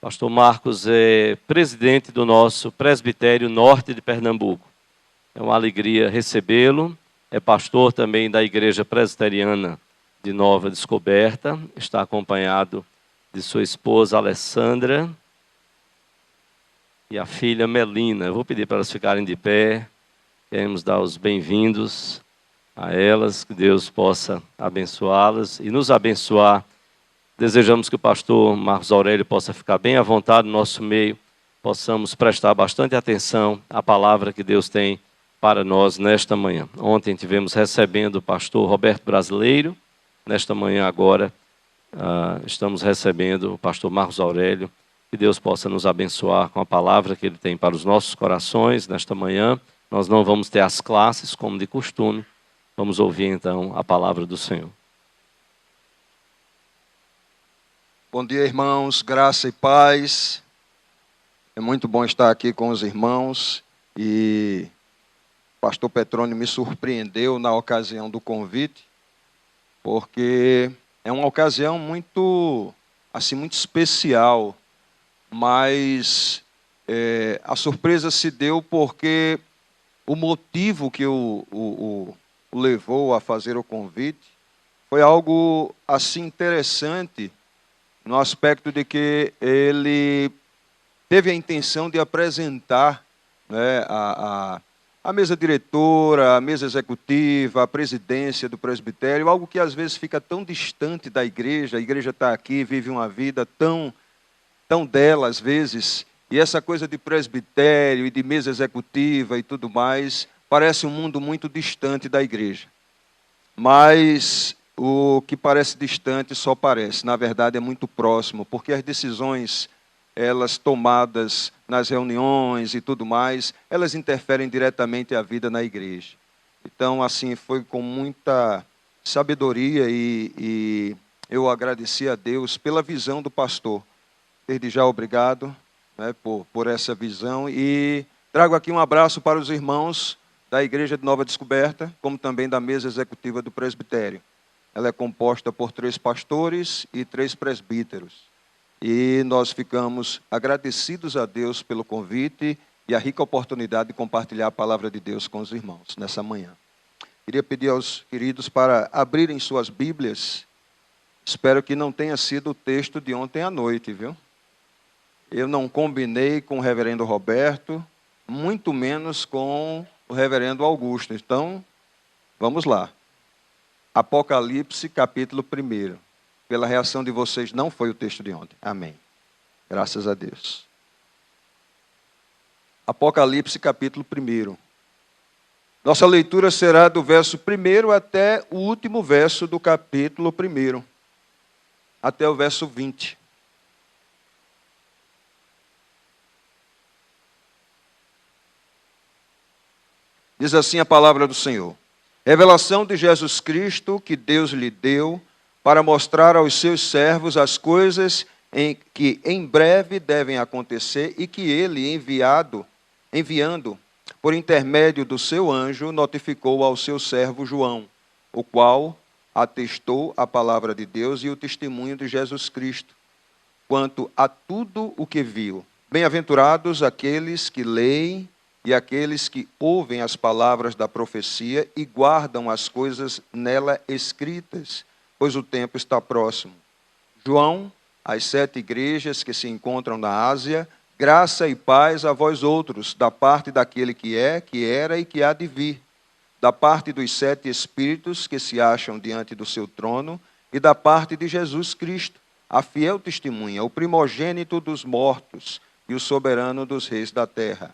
Pastor Marcos é presidente do nosso Presbitério Norte de Pernambuco. É uma alegria recebê-lo. É pastor também da Igreja Presbiteriana de Nova Descoberta. Está acompanhado de sua esposa Alessandra e a filha Melina. Eu vou pedir para elas ficarem de pé. Queremos dar os bem-vindos a elas, que Deus possa abençoá-las e nos abençoar. Desejamos que o pastor Marcos Aurélio possa ficar bem à vontade no nosso meio, possamos prestar bastante atenção à palavra que Deus tem para nós nesta manhã. Ontem tivemos recebendo o pastor Roberto Brasileiro, nesta manhã agora estamos recebendo o pastor Marcos Aurélio. Que Deus possa nos abençoar com a palavra que Ele tem para os nossos corações nesta manhã. Nós não vamos ter as classes como de costume, vamos ouvir então a palavra do Senhor. Bom dia, irmãos, graça e paz. É muito bom estar aqui com os irmãos e o pastor Petrônio me surpreendeu na ocasião do convite, porque é uma ocasião muito especial, mas a surpresa se deu porque o motivo que o levou a fazer o convite foi algo assim interessante, no aspecto de que ele teve a intenção de apresentar, né, a mesa diretora, a mesa executiva, a presidência do presbitério, algo que às vezes fica tão distante da igreja. A igreja está aqui, vive uma vida tão dela às vezes, e essa coisa de presbitério e de mesa executiva e tudo mais, parece um mundo muito distante da igreja. Mas o que parece distante só parece, na verdade é muito próximo, porque as decisões, elas tomadas nas reuniões e tudo mais, elas interferem diretamente a vida na igreja. Então, assim, foi com muita sabedoria e eu agradeci a Deus pela visão do pastor. Desde já, obrigado, né, por essa visão, e trago aqui um abraço para os irmãos da Igreja de Nova Descoberta, como também da mesa executiva do presbitério. Ela é composta por 3 pastores e 3 presbíteros. E nós ficamos agradecidos a Deus pelo convite e a rica oportunidade de compartilhar a palavra de Deus com os irmãos nessa manhã. Queria pedir aos queridos para abrirem suas Bíblias. Espero que não tenha sido o texto de ontem à noite, viu? Eu não combinei com o reverendo Roberto, muito menos com o reverendo Augusto. Então, vamos lá. Apocalipse, capítulo 1. Pela reação de vocês, não foi o texto de ontem. Amém. Graças a Deus. Apocalipse, capítulo 1. Nossa leitura será do verso 1 até o último verso do capítulo 1. Até o verso 20. Diz assim a palavra do Senhor. Revelação de Jesus Cristo que Deus lhe deu para mostrar aos seus servos as coisas que em breve devem acontecer e que ele, enviando por intermédio do seu anjo, notificou ao seu servo João, o qual atestou a palavra de Deus e o testemunho de Jesus Cristo, quanto a tudo o que viu. Bem-aventurados aqueles que leem e aqueles que ouvem as palavras da profecia e guardam as coisas nela escritas, pois o tempo está próximo. João, às 7 igrejas que se encontram na Ásia, graça e paz a vós outros, da parte daquele que é, que era e que há de vir, da parte dos 7 Espíritos que se acham diante do seu trono e da parte de Jesus Cristo, a fiel testemunha, o primogênito dos mortos e o soberano dos reis da terra.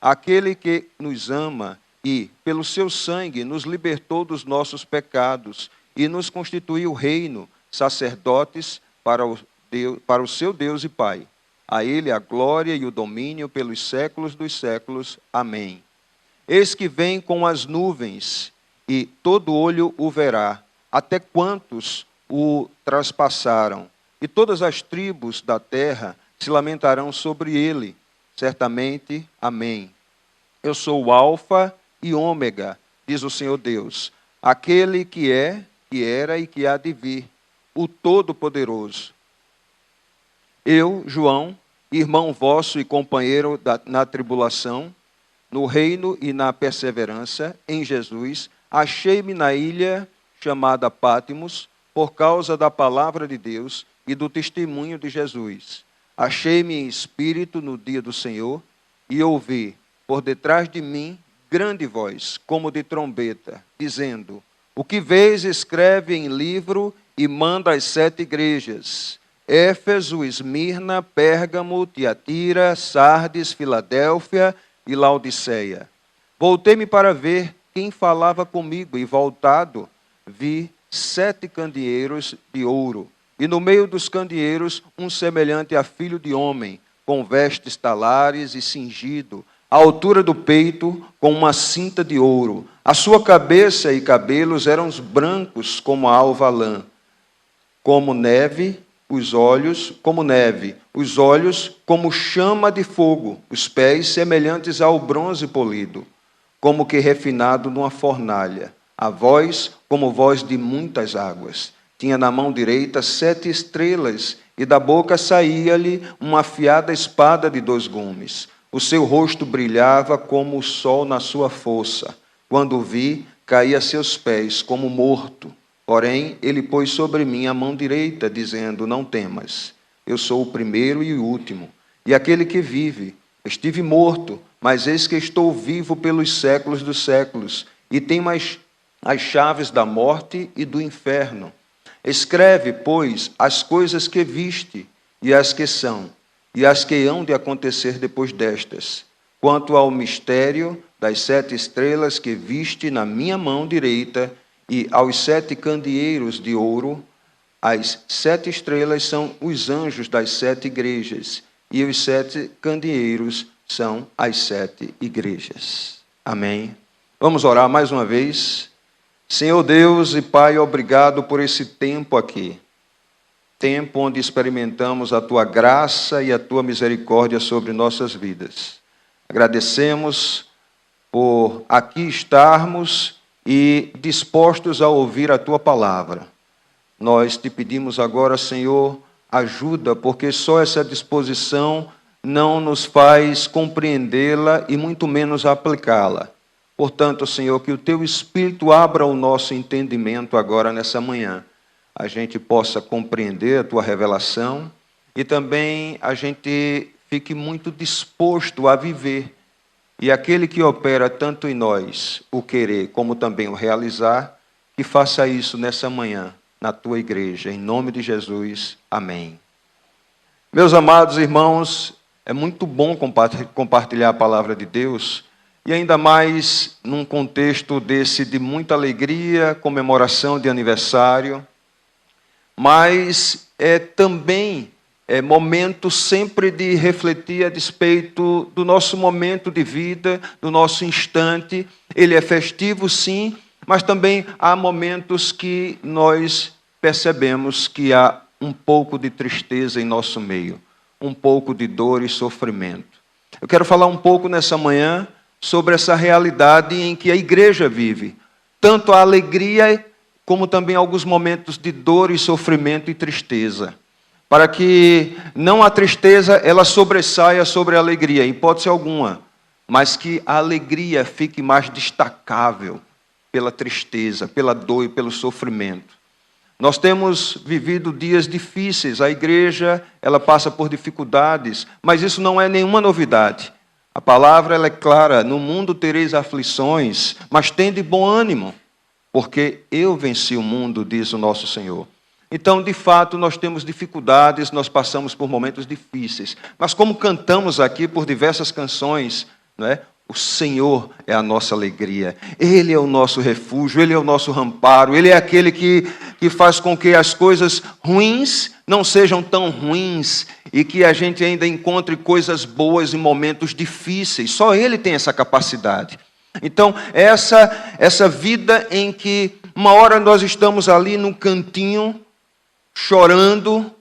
Aquele que nos ama e, pelo seu sangue, nos libertou dos nossos pecados e nos constituiu reino, sacerdotes para o seu Deus e Pai. A ele a glória e o domínio pelos séculos dos séculos. Amém. Eis que vem com as nuvens, e todo olho o verá, até quantos o traspassaram. E todas as tribos da terra se lamentarão sobre ele. Certamente, amém. Eu sou o Alfa e Ômega, diz o Senhor Deus, aquele que é, que era e que há de vir, o Todo-Poderoso. Eu, João, irmão vosso e companheiro na tribulação, no reino e na perseverança em Jesus, achei-me na ilha chamada Pátimos, por causa da palavra de Deus e do testemunho de Jesus. Achei-me em espírito no dia do Senhor e ouvi, por detrás de mim, grande voz, como de trombeta, dizendo: o que vês, escreve em livro e manda às 7 igrejas: Éfeso, Esmirna, Pérgamo, Tiatira, Sardes, Filadélfia e Laodiceia. Voltei-me para ver quem falava comigo, e voltado, vi 7 candeeiros de ouro, e no meio dos candeeiros um semelhante a filho de homem, com vestes talares e cingido, à altura do peito, com uma cinta de ouro. A sua cabeça e cabelos eram brancos como a alva lã, como neve, os olhos como chama de fogo, os pés semelhantes ao bronze polido, como que refinado numa fornalha, a voz como voz de muitas águas. Tinha na mão direita 7 estrelas, e da boca saía-lhe uma afiada espada de 2 gumes. O seu rosto brilhava como o sol na sua força. Quando o vi, caí a seus pés como morto. Porém, ele pôs sobre mim a mão direita, dizendo: não temas, eu sou o primeiro e o último, e aquele que vive. Estive morto, mas eis que estou vivo pelos séculos dos séculos, e tenho as chaves da morte e do inferno. Escreve, pois, as coisas que viste, e as que são, e as que hão de acontecer depois destas. Quanto ao mistério das 7 estrelas que viste na minha mão direita, e aos 7 candeeiros de ouro, as 7 estrelas são os anjos das 7 igrejas, e os 7 candeeiros são as 7 igrejas. Amém. Vamos orar mais uma vez. Senhor Deus e Pai, obrigado por esse tempo aqui. Tempo onde experimentamos a Tua graça e a Tua misericórdia sobre nossas vidas. Agradecemos por aqui estarmos e dispostos a ouvir a Tua palavra. Nós te pedimos agora, Senhor, ajuda, porque só essa disposição não nos faz compreendê-la e muito menos aplicá-la. Portanto, Senhor, que o Teu Espírito abra o nosso entendimento agora nessa manhã. A gente possa compreender a Tua revelação e também a gente fique muito disposto a viver. E aquele que opera tanto em nós o querer como também o realizar, que faça isso nessa manhã, na Tua igreja, em nome de Jesus. Amém. Meus amados irmãos, é muito bom compartilhar a palavra de Deus, e ainda mais num contexto desse de muita alegria, comemoração de aniversário, mas também momento sempre de refletir a despeito do nosso momento de vida, do nosso instante. Ele é festivo, sim, mas também há momentos que nós percebemos que há um pouco de tristeza em nosso meio, um pouco de dor e sofrimento. Eu quero falar um pouco nessa manhã sobre essa realidade em que a igreja vive, tanto a alegria como também alguns momentos de dor e sofrimento e tristeza, para que não a tristeza ela sobressaia sobre a alegria, em hipótese alguma, mas que a alegria fique mais destacável pela tristeza, pela dor e pelo sofrimento. Nós temos vivido dias difíceis, a igreja ela passa por dificuldades, mas isso não é nenhuma novidade. A palavra ela é clara: no mundo tereis aflições, mas tende bom ânimo, porque eu venci o mundo, diz o nosso Senhor. Então, de fato, nós temos dificuldades, nós passamos por momentos difíceis. Mas como cantamos aqui por diversas canções, não é? O Senhor é a nossa alegria. Ele é o nosso refúgio, Ele é o nosso amparo. Ele é aquele que faz com que as coisas ruins não sejam tão ruins e que a gente ainda encontre coisas boas em momentos difíceis. Só Ele tem essa capacidade. Então, essa vida em que uma hora nós estamos ali num cantinho, chorando,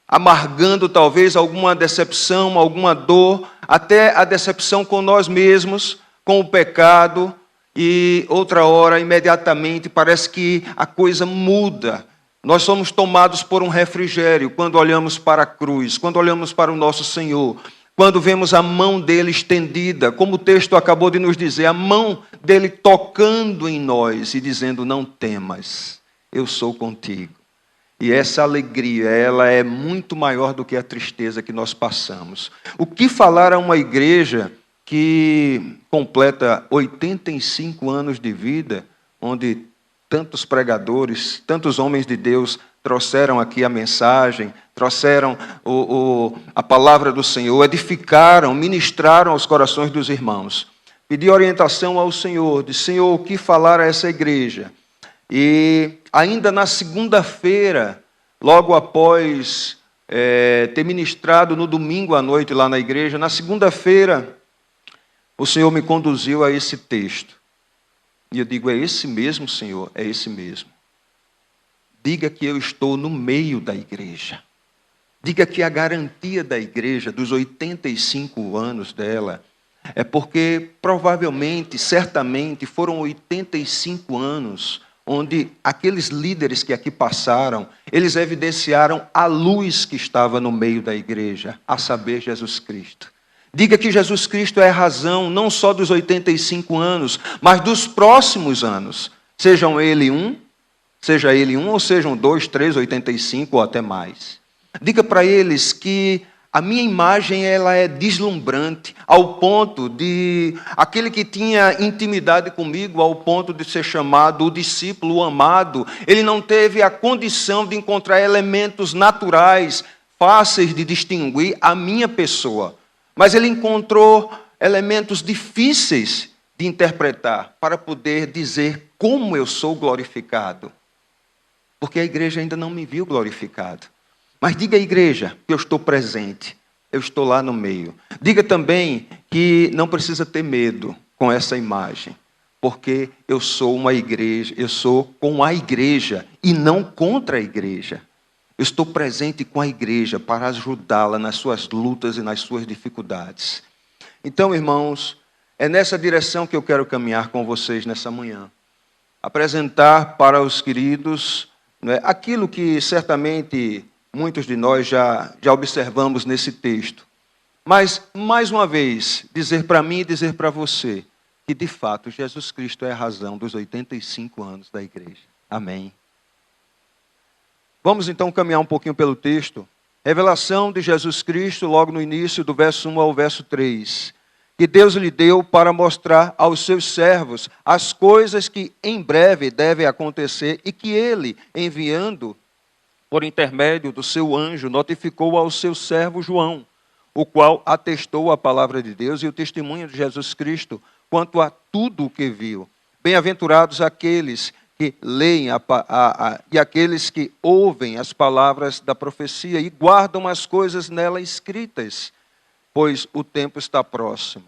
amargando talvez alguma decepção, alguma dor, até a decepção com nós mesmos, com o pecado, e outra hora, imediatamente, parece que a coisa muda. Nós somos tomados por um refrigério quando olhamos para a cruz, quando olhamos para o nosso Senhor, quando vemos a mão dele estendida, como o texto acabou de nos dizer, a mão dele tocando em nós e dizendo: não temas, eu sou contigo. E essa alegria, ela é muito maior do que a tristeza que nós passamos. O que falar a uma igreja que completa 85 anos de vida, onde tantos pregadores, tantos homens de Deus trouxeram aqui a mensagem, trouxeram a palavra do Senhor, edificaram, ministraram aos corações dos irmãos. Pedi orientação ao Senhor, disse: Senhor, o que falar a essa igreja? E ainda na segunda-feira, logo após ter ministrado no domingo à noite lá na igreja, na segunda-feira, o Senhor me conduziu a esse texto. E eu digo: é esse mesmo, Senhor, é esse mesmo. Diga que eu estou no meio da igreja. Diga que a garantia da igreja, dos 85 anos dela, é porque provavelmente, certamente, foram 85 anos onde aqueles líderes que aqui passaram, eles evidenciaram a luz que estava no meio da igreja, a saber, Jesus Cristo. Diga que Jesus Cristo é a razão não só dos 85 anos, mas dos próximos anos. Seja ele um ou sejam 2, 3, 85 ou até mais. Diga para eles que a minha imagem ela é deslumbrante, ao ponto de aquele que tinha intimidade comigo, ao ponto de ser chamado o discípulo, o amado, ele não teve a condição de encontrar elementos naturais, fáceis de distinguir a minha pessoa. Mas ele encontrou elementos difíceis de interpretar para poder dizer como eu sou glorificado. Porque a igreja ainda não me viu glorificado. Mas diga à igreja que eu estou presente, eu estou lá no meio. Diga também que não precisa ter medo com essa imagem, porque eu sou uma igreja, eu sou com a igreja e não contra a igreja. Eu estou presente com a igreja para ajudá-la nas suas lutas e nas suas dificuldades. Então, irmãos, é nessa direção que eu quero caminhar com vocês nessa manhã. Apresentar para os queridos aquilo que certamente muitos de nós já observamos nesse texto. Mas, mais uma vez, dizer para mim e dizer para você que, de fato, Jesus Cristo é a razão dos 85 anos da igreja. Amém. Vamos então caminhar um pouquinho pelo texto. Revelação de Jesus Cristo, logo no início, do verso 1 ao verso 3. Que Deus lhe deu para mostrar aos seus servos as coisas que em breve devem acontecer e que ele, enviando por intermédio do seu anjo, notificou ao seu servo João, o qual atestou a palavra de Deus e o testemunho de Jesus Cristo quanto a tudo o que viu. Bem-aventurados aqueles que leem e aqueles que ouvem as palavras da profecia e guardam as coisas nela escritas, pois o tempo está próximo.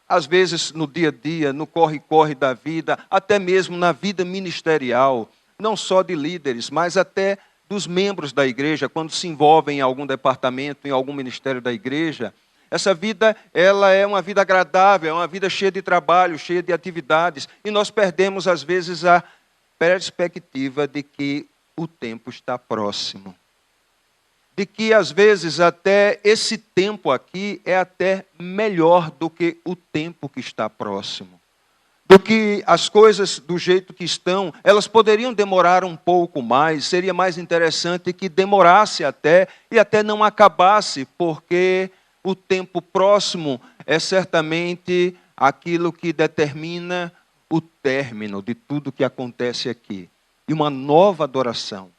Às vezes, no dia a dia, no corre-corre da vida, até mesmo na vida ministerial, não só de líderes, mas até dos membros da igreja, quando se envolvem em algum departamento, em algum ministério da igreja, essa vida, ela é uma vida agradável, é uma vida cheia de trabalho, cheia de atividades, e nós perdemos, às vezes, a perspectiva de que o tempo está próximo. De que, às vezes, até esse tempo aqui é até melhor do que o tempo que está próximo. Do que as coisas do jeito que estão, elas poderiam demorar um pouco mais, seria mais interessante que demorasse até, e até não acabasse, porque o tempo próximo é certamente aquilo que determina o término de tudo que acontece aqui. E uma nova adoração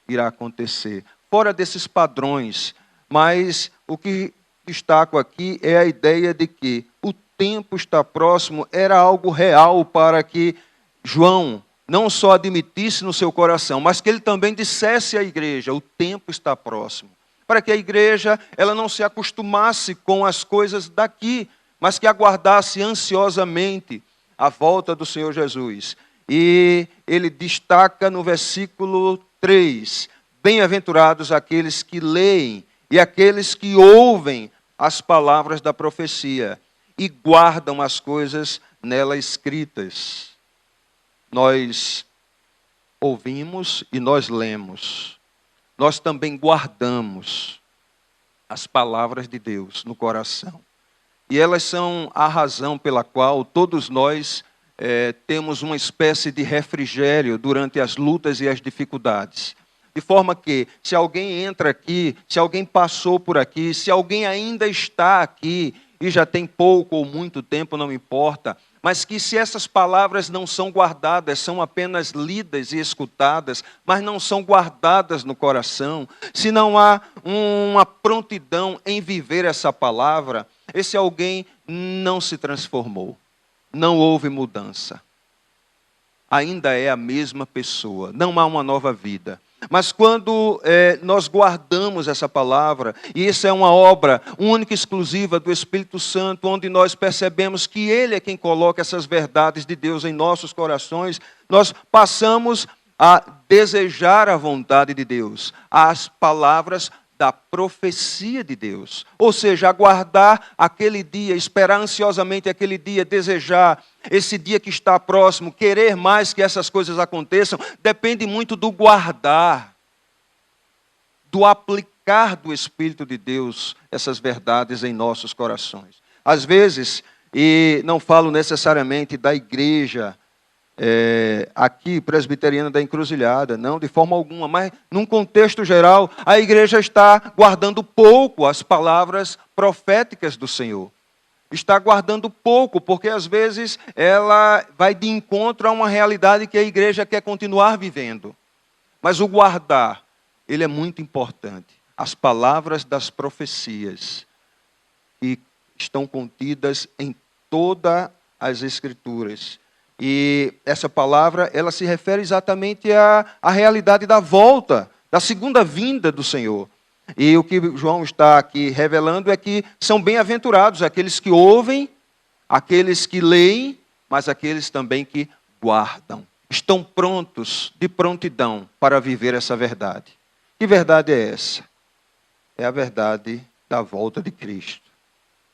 irá acontecer, fora desses padrões. Mas o que destaco aqui é a ideia de que o tempo está próximo era algo real para que João não só admitisse no seu coração, mas que ele também dissesse à igreja: o tempo está próximo. Para que a igreja ela não se acostumasse com as coisas daqui, mas que aguardasse ansiosamente a volta do Senhor Jesus. E ele destaca no versículo 3, bem-aventurados aqueles que leem e aqueles que ouvem as palavras da profecia e guardam as coisas nela escritas. Nós ouvimos e nós lemos, nós também guardamos as palavras de Deus no coração. E elas são a razão pela qual todos nós temos uma espécie de refrigério durante as lutas e as dificuldades. De forma que, se alguém entra aqui, se alguém passou por aqui, se alguém ainda está aqui, e já tem pouco ou muito tempo, não importa, mas que se essas palavras não são guardadas, são apenas lidas e escutadas, mas não são guardadas no coração, se não há uma prontidão em viver essa palavra, esse alguém não se transformou, não houve mudança. Ainda é a mesma pessoa, não há uma nova vida. Mas quando nós guardamos essa palavra, e isso é uma obra única e exclusiva do Espírito Santo, onde nós percebemos que Ele é quem coloca essas verdades de Deus em nossos corações, nós passamos a desejar a vontade de Deus, as palavras da profecia de Deus. Ou seja, aguardar aquele dia, esperar ansiosamente aquele dia, desejar esse dia que está próximo, querer mais que essas coisas aconteçam, depende muito do guardar, do aplicar do Espírito de Deus essas verdades em nossos corações. Às vezes, e não falo necessariamente da igreja aqui, presbiteriana da Encruzilhada, não, de forma alguma, mas num contexto geral, a igreja está guardando pouco as palavras proféticas do Senhor. Está guardando pouco, porque às vezes ela vai de encontro a uma realidade que a igreja quer continuar vivendo. Mas o guardar, ele é muito importante. As palavras das profecias que estão contidas em todas as Escrituras. E essa palavra, ela se refere exatamente à realidade da volta, da segunda vinda do Senhor. E o que João está aqui revelando é que são bem-aventurados aqueles que ouvem, aqueles que leem, mas aqueles também que guardam. Estão prontos, de prontidão, para viver essa verdade. Que verdade é essa? É a verdade da volta de Cristo.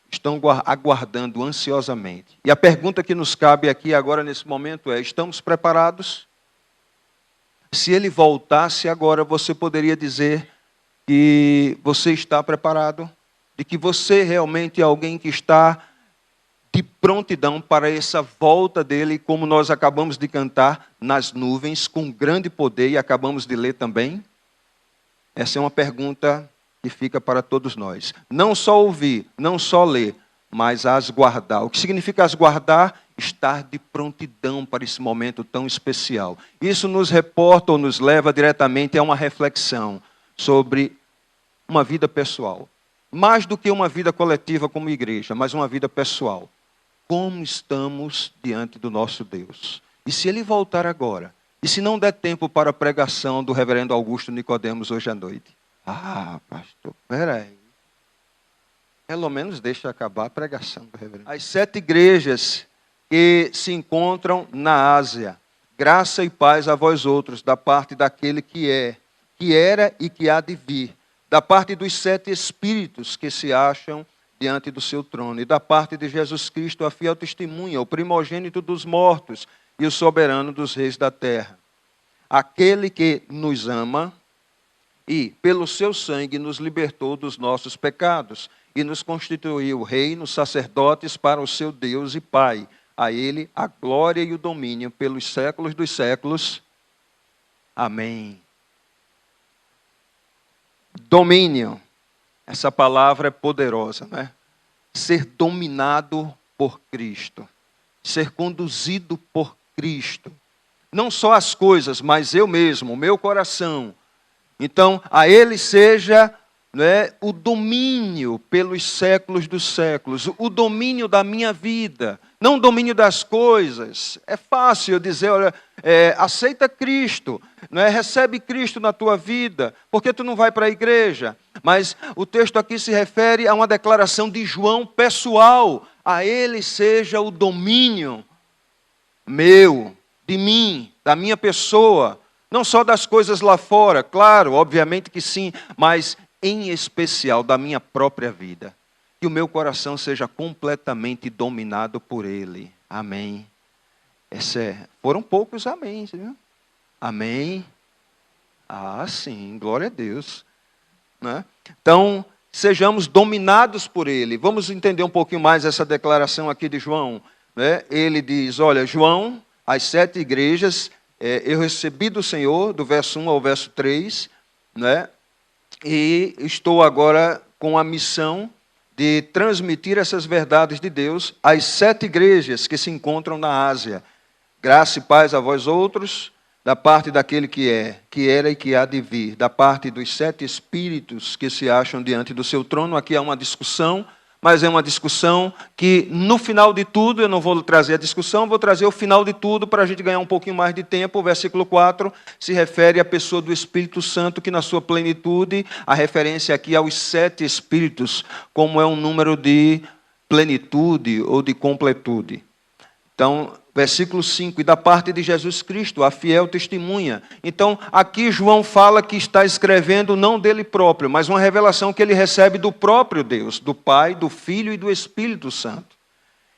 Estão aguardando ansiosamente. E a pergunta que nos cabe aqui agora nesse momento é: estamos preparados? Se Ele voltasse agora, você poderia dizer que você está preparado? De que você realmente é alguém que está de prontidão para essa volta dele, como nós acabamos de cantar, nas nuvens, com grande poder, e acabamos de ler também? Essa é uma pergunta que fica para todos nós. Não só ouvir, não só ler, mas as guardar. O que significa as guardar? Estar de prontidão para esse momento tão especial. Isso nos reporta ou nos leva diretamente a uma reflexão sobre uma vida pessoal. Mais do que uma vida coletiva como igreja, mas uma vida pessoal. Como estamos diante do nosso Deus? E se Ele voltar agora? E se não der tempo para a pregação do reverendo Augusto Nicodemos hoje à noite? Ah, pastor, peraí. Pelo menos deixa acabar a pregação do reverendo. As 7 igrejas que se encontram na Ásia. Graça e paz a vós outros, da parte daquele que é, que era e que há de vir. Da parte dos 7 espíritos que se acham diante do seu trono. E da parte de Jesus Cristo, a fiel testemunha, o primogênito dos mortos e o soberano dos reis da terra. Aquele que nos ama e, pelo seu sangue, nos libertou dos nossos pecados e nos constituiu reinos, sacerdotes para o seu Deus e Pai. A Ele a glória e o domínio pelos séculos dos séculos. Amém. Domínio. Essa palavra é poderosa, né? Ser dominado por Cristo. Ser conduzido por Cristo. Não só as coisas, mas eu mesmo, o meu coração. Então, a Ele seja o domínio pelos séculos dos séculos, o domínio da minha vida, não o domínio das coisas. É fácil eu dizer, olha, aceita Cristo, recebe Cristo na tua vida, porque tu não vai para a igreja. Mas o texto aqui se refere a uma declaração de João pessoal. A Ele seja o domínio meu, de mim, da minha pessoa, não só das coisas lá fora, claro, obviamente que sim, mas em especial da minha própria vida. Que o meu coração seja completamente dominado por Ele. Amém. Foram poucos amém, viu? Amém? Ah, sim, glória a Deus. Né? Então, sejamos dominados por Ele. Vamos entender um pouquinho mais essa declaração aqui de João. Né? Ele diz, olha, João, as 7 igrejas, eu recebi do Senhor, do verso 1 ao verso 3, né? E estou agora com a missão de transmitir essas verdades de Deus às 7 igrejas que se encontram na Ásia. Graça e paz a vós outros, da parte daquele que é, que era e que há de vir, da parte dos 7 espíritos que se acham diante do seu trono. Aqui há uma discussão, mas é uma discussão que, no final de tudo, eu não vou trazer a discussão, vou trazer o final de tudo para a gente ganhar um pouquinho mais de tempo. O versículo 4 se refere à pessoa do Espírito Santo, que na sua plenitude, a referência aqui aos 7 espíritos, como é um número de plenitude ou de completude. Então, versículo 5, e da parte de Jesus Cristo, a fiel testemunha. Então, aqui João fala que está escrevendo não dele próprio, mas uma revelação que ele recebe do próprio Deus, do Pai, do Filho e do Espírito Santo.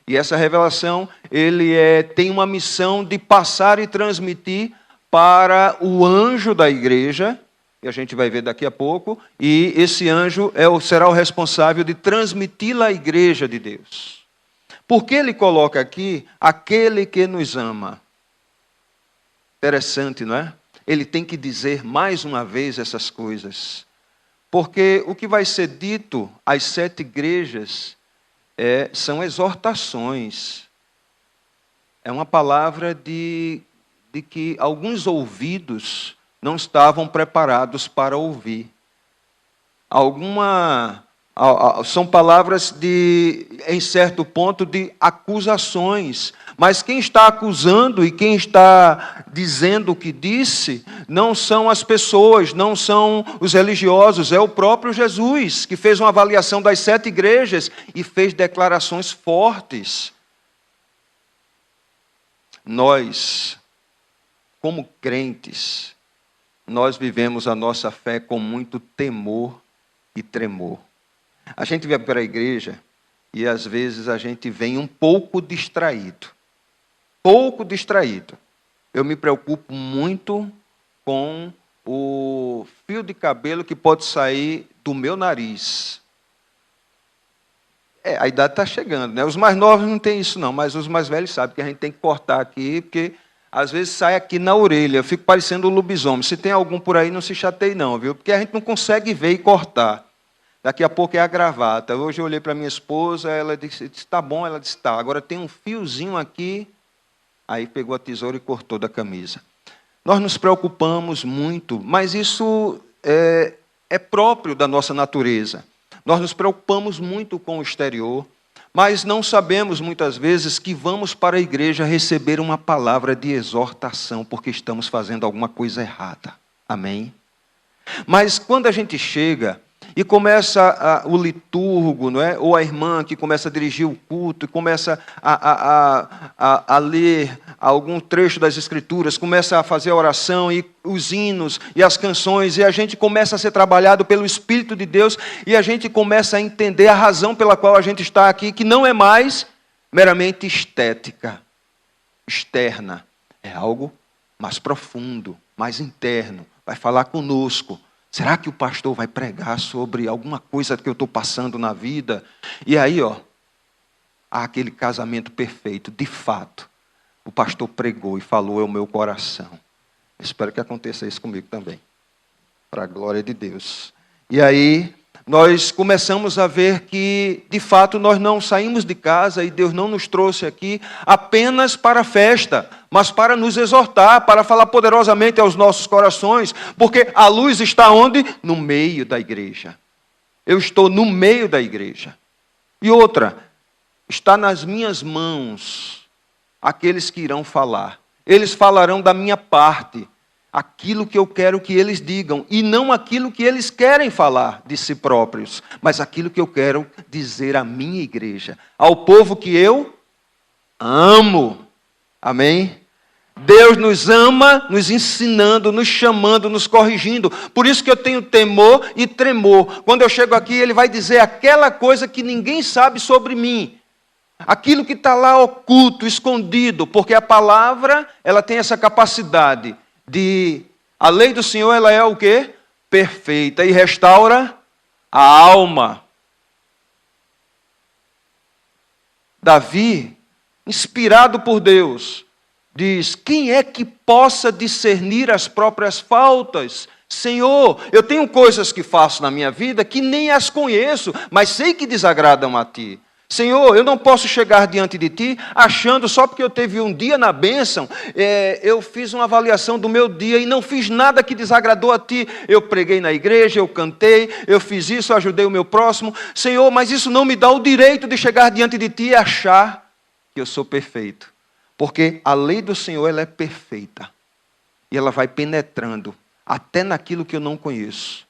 E essa revelação, ele tem uma missão de passar e transmitir para o anjo da igreja, que a gente vai ver daqui a pouco, e esse anjo será o responsável de transmiti-la à igreja de Deus. Por que ele coloca aqui aquele que nos ama? Interessante, não é? Ele tem que dizer mais uma vez essas coisas. Porque o que vai ser dito às 7 igrejas são exortações. É uma palavra de que alguns ouvidos não estavam preparados para ouvir. São palavras em certo ponto, de acusações. Mas quem está acusando e quem está dizendo o que disse, não são as pessoas, não são os religiosos, é o próprio Jesus, que fez uma avaliação das 7 igrejas e fez declarações fortes. Nós, como crentes, nós vivemos a nossa fé com muito temor e tremor. A gente vem para a igreja e às vezes a gente vem um pouco distraído. Pouco distraído. Eu me preocupo muito com o fio de cabelo que pode sair do meu nariz. A idade está chegando, né? Os mais novos não têm isso não, mas os mais velhos sabem que a gente tem que cortar aqui, porque às vezes sai aqui na orelha, eu fico parecendo um lobisomem. Se tem algum por aí, não se chateie não, viu? Porque a gente não consegue ver e cortar. Daqui a pouco é a gravata. Hoje eu olhei para minha esposa, ela disse, tá bom, ela disse, tá. Agora tem um fiozinho aqui, aí pegou a tesoura e cortou da camisa. Nós nos preocupamos muito, mas isso é próprio da nossa natureza. Nós nos preocupamos muito com o exterior, mas não sabemos muitas vezes que vamos para a igreja receber uma palavra de exortação, porque estamos fazendo alguma coisa errada. Amém? Mas quando a gente chega e começa o liturgo, não é? Ou a irmã que começa a dirigir o culto, e começa a ler algum trecho das Escrituras, começa a fazer a oração, e os hinos, e as canções, e a gente começa a ser trabalhado pelo Espírito de Deus, e a gente começa a entender a razão pela qual a gente está aqui, que não é mais meramente estética, externa, é algo mais profundo, mais interno, vai falar conosco. Será que o pastor vai pregar sobre alguma coisa que eu estou passando na vida? E aí, há aquele casamento perfeito. De fato, o pastor pregou e falou ao meu coração. Espero que aconteça isso comigo também. Para a glória de Deus. E aí, nós começamos a ver que, de fato, nós não saímos de casa e Deus não nos trouxe aqui apenas para a festa, mas para nos exortar, para falar poderosamente aos nossos corações, porque a luz está onde? No meio da igreja. Eu estou no meio da igreja. E outra, está nas minhas mãos aqueles que irão falar. Eles falarão da minha parte, aquilo que eu quero que eles digam, e não aquilo que eles querem falar de si próprios, mas aquilo que eu quero dizer à minha igreja, ao povo que eu amo. Amém? Deus nos ama, nos ensinando, nos chamando, nos corrigindo. Por isso que eu tenho temor e tremor. Quando eu chego aqui, Ele vai dizer aquela coisa que ninguém sabe sobre mim. Aquilo que está lá oculto, escondido, porque a palavra, ela tem essa capacidade A lei do Senhor, ela é o quê? Perfeita e restaura a alma. Davi, inspirado por Deus, diz: quem é que possa discernir as próprias faltas? Senhor, eu tenho coisas que faço na minha vida que nem as conheço, mas sei que desagradam a Ti. Senhor, eu não posso chegar diante de Ti achando só porque eu teve um dia na bênção, eu fiz uma avaliação do meu dia e não fiz nada que desagradou a Ti. Eu preguei na igreja, eu cantei, eu fiz isso, ajudei o meu próximo. Senhor, mas isso não me dá o direito de chegar diante de Ti e achar que eu sou perfeito. Porque a lei do Senhor, ela é perfeita. E ela vai penetrando até naquilo que eu não conheço.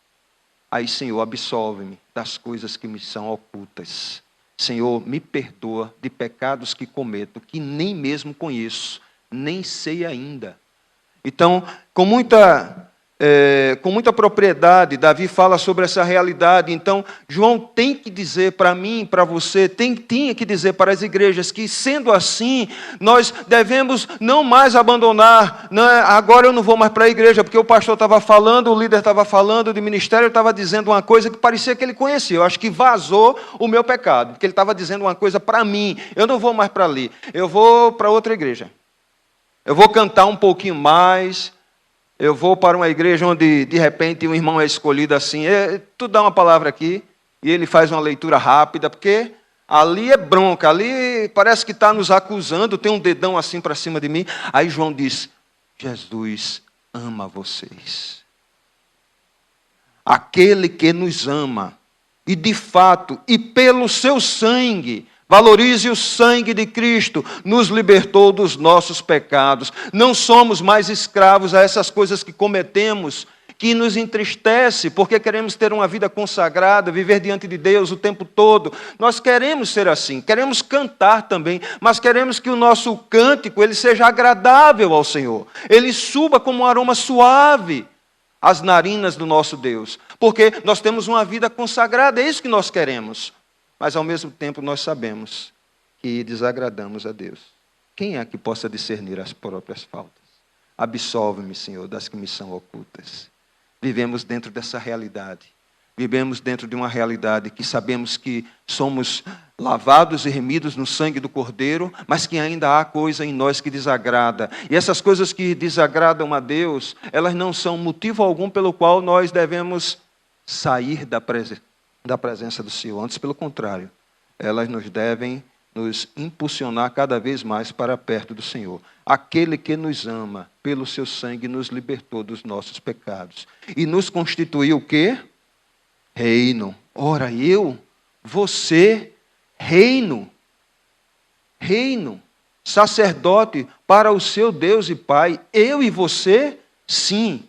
Aí, Senhor, absolve-me das coisas que me são ocultas. Senhor, me perdoa de pecados que cometo, que nem mesmo conheço, nem sei ainda. Então, com muita propriedade, Davi fala sobre essa realidade. Então, João tem que dizer para mim, para você, tinha que dizer para as igrejas que, sendo assim, nós devemos não mais abandonar. Não, agora eu não vou mais para a igreja, porque o pastor estava falando, o líder estava falando, de ministério estava dizendo uma coisa que parecia que ele conhecia. Eu acho que vazou o meu pecado, porque ele estava dizendo uma coisa para mim. Eu não vou mais para ali, eu vou para outra igreja. Eu vou cantar um pouquinho mais. Eu vou para uma igreja onde, de repente, um irmão é escolhido assim. Tu dá uma palavra aqui, e ele faz uma leitura rápida, porque ali é bronca, ali parece que está nos acusando, tem um dedão assim para cima de mim. Aí João diz: Jesus ama vocês. Aquele que nos ama, e de fato, e pelo seu sangue, valorize o sangue de Cristo, nos libertou dos nossos pecados. Não somos mais escravos a essas coisas que cometemos, que nos entristece, porque queremos ter uma vida consagrada, viver diante de Deus o tempo todo. Nós queremos ser assim, queremos cantar também, mas queremos que o nosso cântico ele seja agradável ao Senhor. Ele suba como um aroma suave às narinas do nosso Deus, porque nós temos uma vida consagrada, é isso que nós queremos. Mas, ao mesmo tempo, nós sabemos que desagradamos a Deus. Quem é que possa discernir as próprias faltas? Absolve-me, Senhor, das que me são ocultas. Vivemos dentro dessa realidade. Vivemos dentro de uma realidade que sabemos que somos lavados e remidos no sangue do Cordeiro, mas que ainda há coisa em nós que desagrada. E essas coisas que desagradam a Deus, elas não são motivo algum pelo qual nós devemos sair da presença do Senhor. Antes, pelo contrário, elas nos devem nos impulsionar cada vez mais para perto do Senhor. Aquele que nos ama, pelo seu sangue, nos libertou dos nossos pecados. E nos constituiu o quê? Reino. Ora, você, reino. Reino. Sacerdote para o seu Deus e Pai. Eu e você, sim.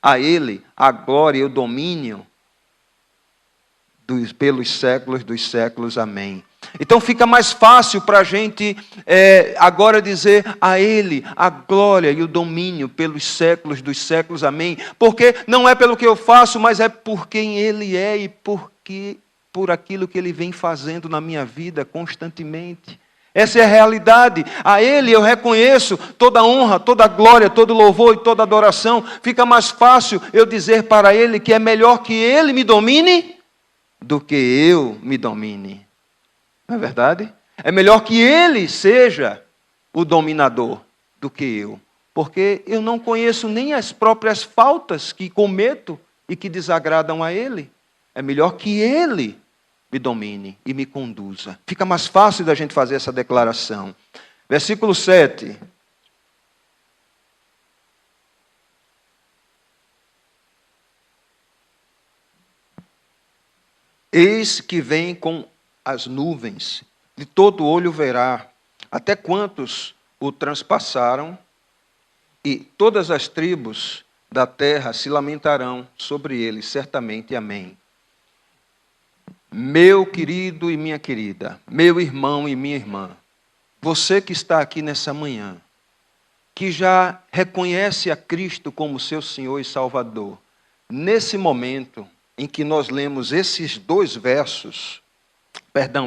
A Ele a glória e o domínio pelos séculos dos séculos. Amém. Então fica mais fácil para a gente agora dizer a Ele a glória e o domínio pelos séculos dos séculos. Amém. Porque não é pelo que eu faço, mas é por quem Ele é e por aquilo que Ele vem fazendo na minha vida constantemente. Essa é a realidade. A Ele eu reconheço toda honra, toda glória, todo louvor e toda adoração. Fica mais fácil eu dizer para Ele que é melhor que Ele me domine do que eu me domine. Não é verdade? É melhor que Ele seja o dominador do que eu. Porque eu não conheço nem as próprias faltas que cometo e que desagradam a Ele. É melhor que Ele me domine e me conduza. Fica mais fácil da gente fazer essa declaração. Versículo 7. Eis que vem com as nuvens, de todo olho verá, até quantos o transpassaram, e todas as tribos da terra se lamentarão sobre ele, certamente. Amém. Meu querido e minha querida, meu irmão e minha irmã, você que está aqui nessa manhã, que já reconhece a Cristo como seu Senhor e Salvador, nesse momento em que nós lemos esses dois versos,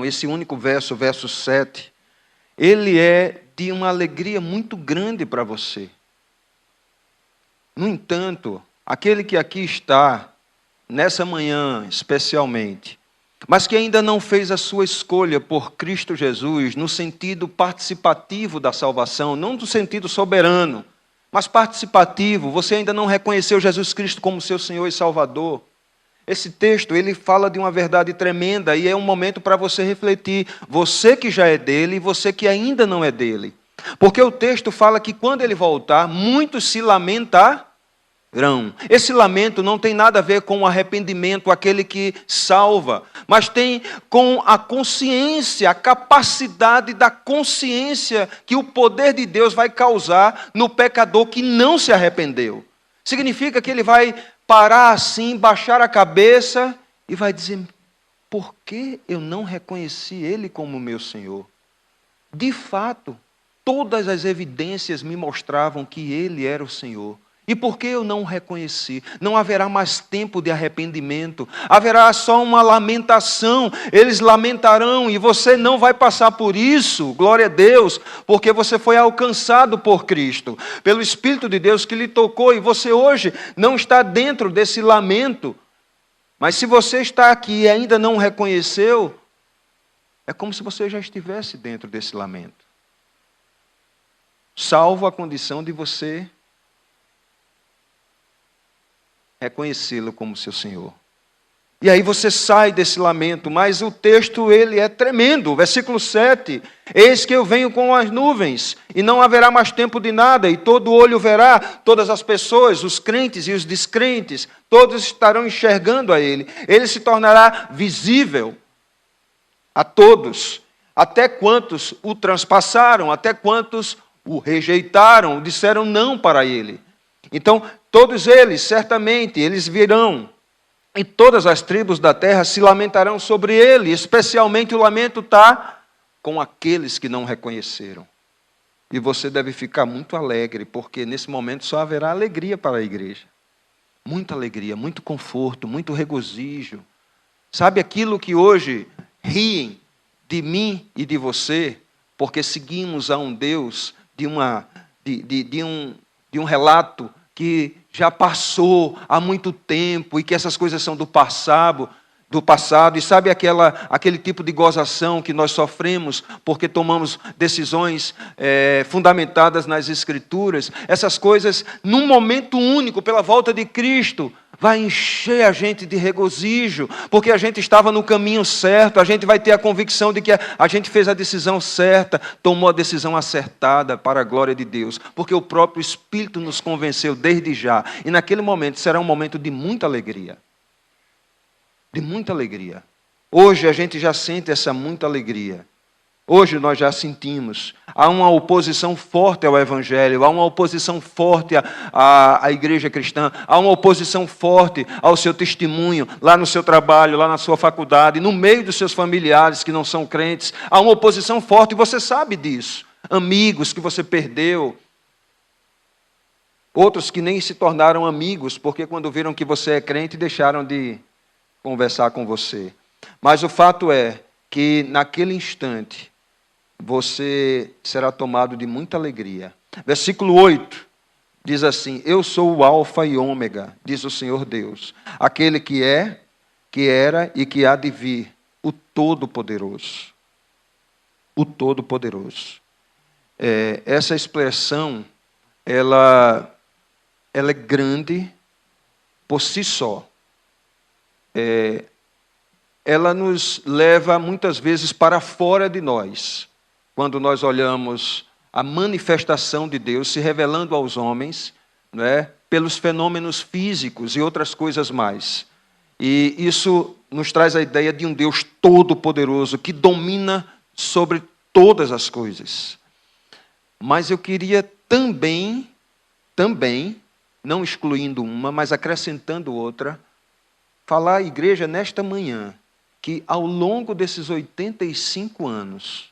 esse único verso, verso 7, ele é de uma alegria muito grande para você. No entanto, aquele que aqui está, nessa manhã especialmente, mas que ainda não fez a sua escolha por Cristo Jesus, no sentido participativo da salvação, não no sentido soberano, mas participativo, você ainda não reconheceu Jesus Cristo como seu Senhor e Salvador. Esse texto, ele fala de uma verdade tremenda e é um momento para você refletir, você que já é dele e você que ainda não é dele. Porque o texto fala que quando ele voltar, muitos se lamentarão. Esse lamento não tem nada a ver com o arrependimento, aquele que salva, mas tem com a consciência, a capacidade da consciência que o poder de Deus vai causar no pecador que não se arrependeu. Significa que ele vai parar assim, baixar a cabeça e vai dizer: por que eu não reconheci Ele como meu Senhor? De fato, todas as evidências me mostravam que Ele era o Senhor. E por que eu não o reconheci? Não haverá mais tempo de arrependimento. Haverá só uma lamentação. Eles lamentarão e você não vai passar por isso. Glória a Deus. Porque você foi alcançado por Cristo. Pelo Espírito de Deus que lhe tocou. E você hoje não está dentro desse lamento. Mas se você está aqui e ainda não reconheceu, é como se você já estivesse dentro desse lamento. Salvo a condição de você reconhecê-lo como seu Senhor. E aí você sai desse lamento, mas o texto ele é tremendo. Versículo 7, eis que eu venho com as nuvens, e não haverá mais tempo de nada, e todo olho verá, todas as pessoas, os crentes e os descrentes, todos estarão enxergando a ele. Ele se tornará visível a todos, até quantos o transpassaram, até quantos o rejeitaram, disseram não para ele. Então, todos eles, certamente, eles virão, e todas as tribos da terra se lamentarão sobre ele, especialmente o lamento está com aqueles que não reconheceram. E você deve ficar muito alegre, porque nesse momento só haverá alegria para a igreja. Muita alegria, muito conforto, muito regozijo. Sabe aquilo que hoje riem de mim e de você, porque seguimos a um Deus de um relato que já passou há muito tempo e que essas coisas são do passado, e sabe aquele tipo de gozação que nós sofremos porque tomamos decisões fundamentadas nas Escrituras. Essas coisas, num momento único, pela volta de Cristo, vai encher a gente de regozijo, porque a gente estava no caminho certo, a gente vai ter a convicção de que a gente fez a decisão certa, tomou a decisão acertada para a glória de Deus, porque o próprio Espírito nos convenceu desde já, e naquele momento será um momento de muita alegria. De muita alegria. Hoje a gente já sente essa muita alegria. Hoje nós já sentimos. Há uma oposição forte ao Evangelho, há uma oposição forte à igreja cristã, há uma oposição forte ao seu testemunho, lá no seu trabalho, lá na sua faculdade, no meio dos seus familiares que não são crentes. Há uma oposição forte e você sabe disso. Amigos que você perdeu. Outros que nem se tornaram amigos, porque quando viram que você é crente, deixaram de conversar com você. Mas o fato é que naquele instante você será tomado de muita alegria. Versículo 8 diz assim: eu sou o alfa e ômega, diz o Senhor Deus, aquele que é, que era e que há de vir, o Todo-Poderoso. O Todo-Poderoso. Essa expressão, ela é grande por si só. Ela nos leva muitas vezes para fora de nós, quando nós olhamos a manifestação de Deus se revelando aos homens, não é? Pelos fenômenos físicos e outras coisas mais. E isso nos traz a ideia de um Deus todo-poderoso que domina sobre todas as coisas. Mas eu queria também, não excluindo uma, mas acrescentando outra, falar à igreja nesta manhã que ao longo desses 85 anos,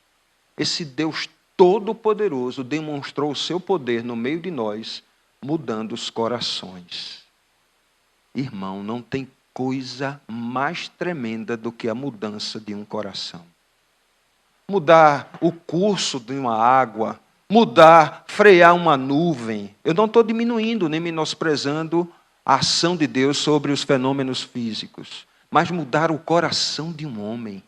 esse Deus Todo-Poderoso demonstrou o seu poder no meio de nós, mudando os corações. Irmão, não tem coisa mais tremenda do que a mudança de um coração. Mudar o curso de uma água, mudar, frear uma nuvem. Eu não estou diminuindo nem menosprezando a ação de Deus sobre os fenômenos físicos, mas mudar o coração de um homem,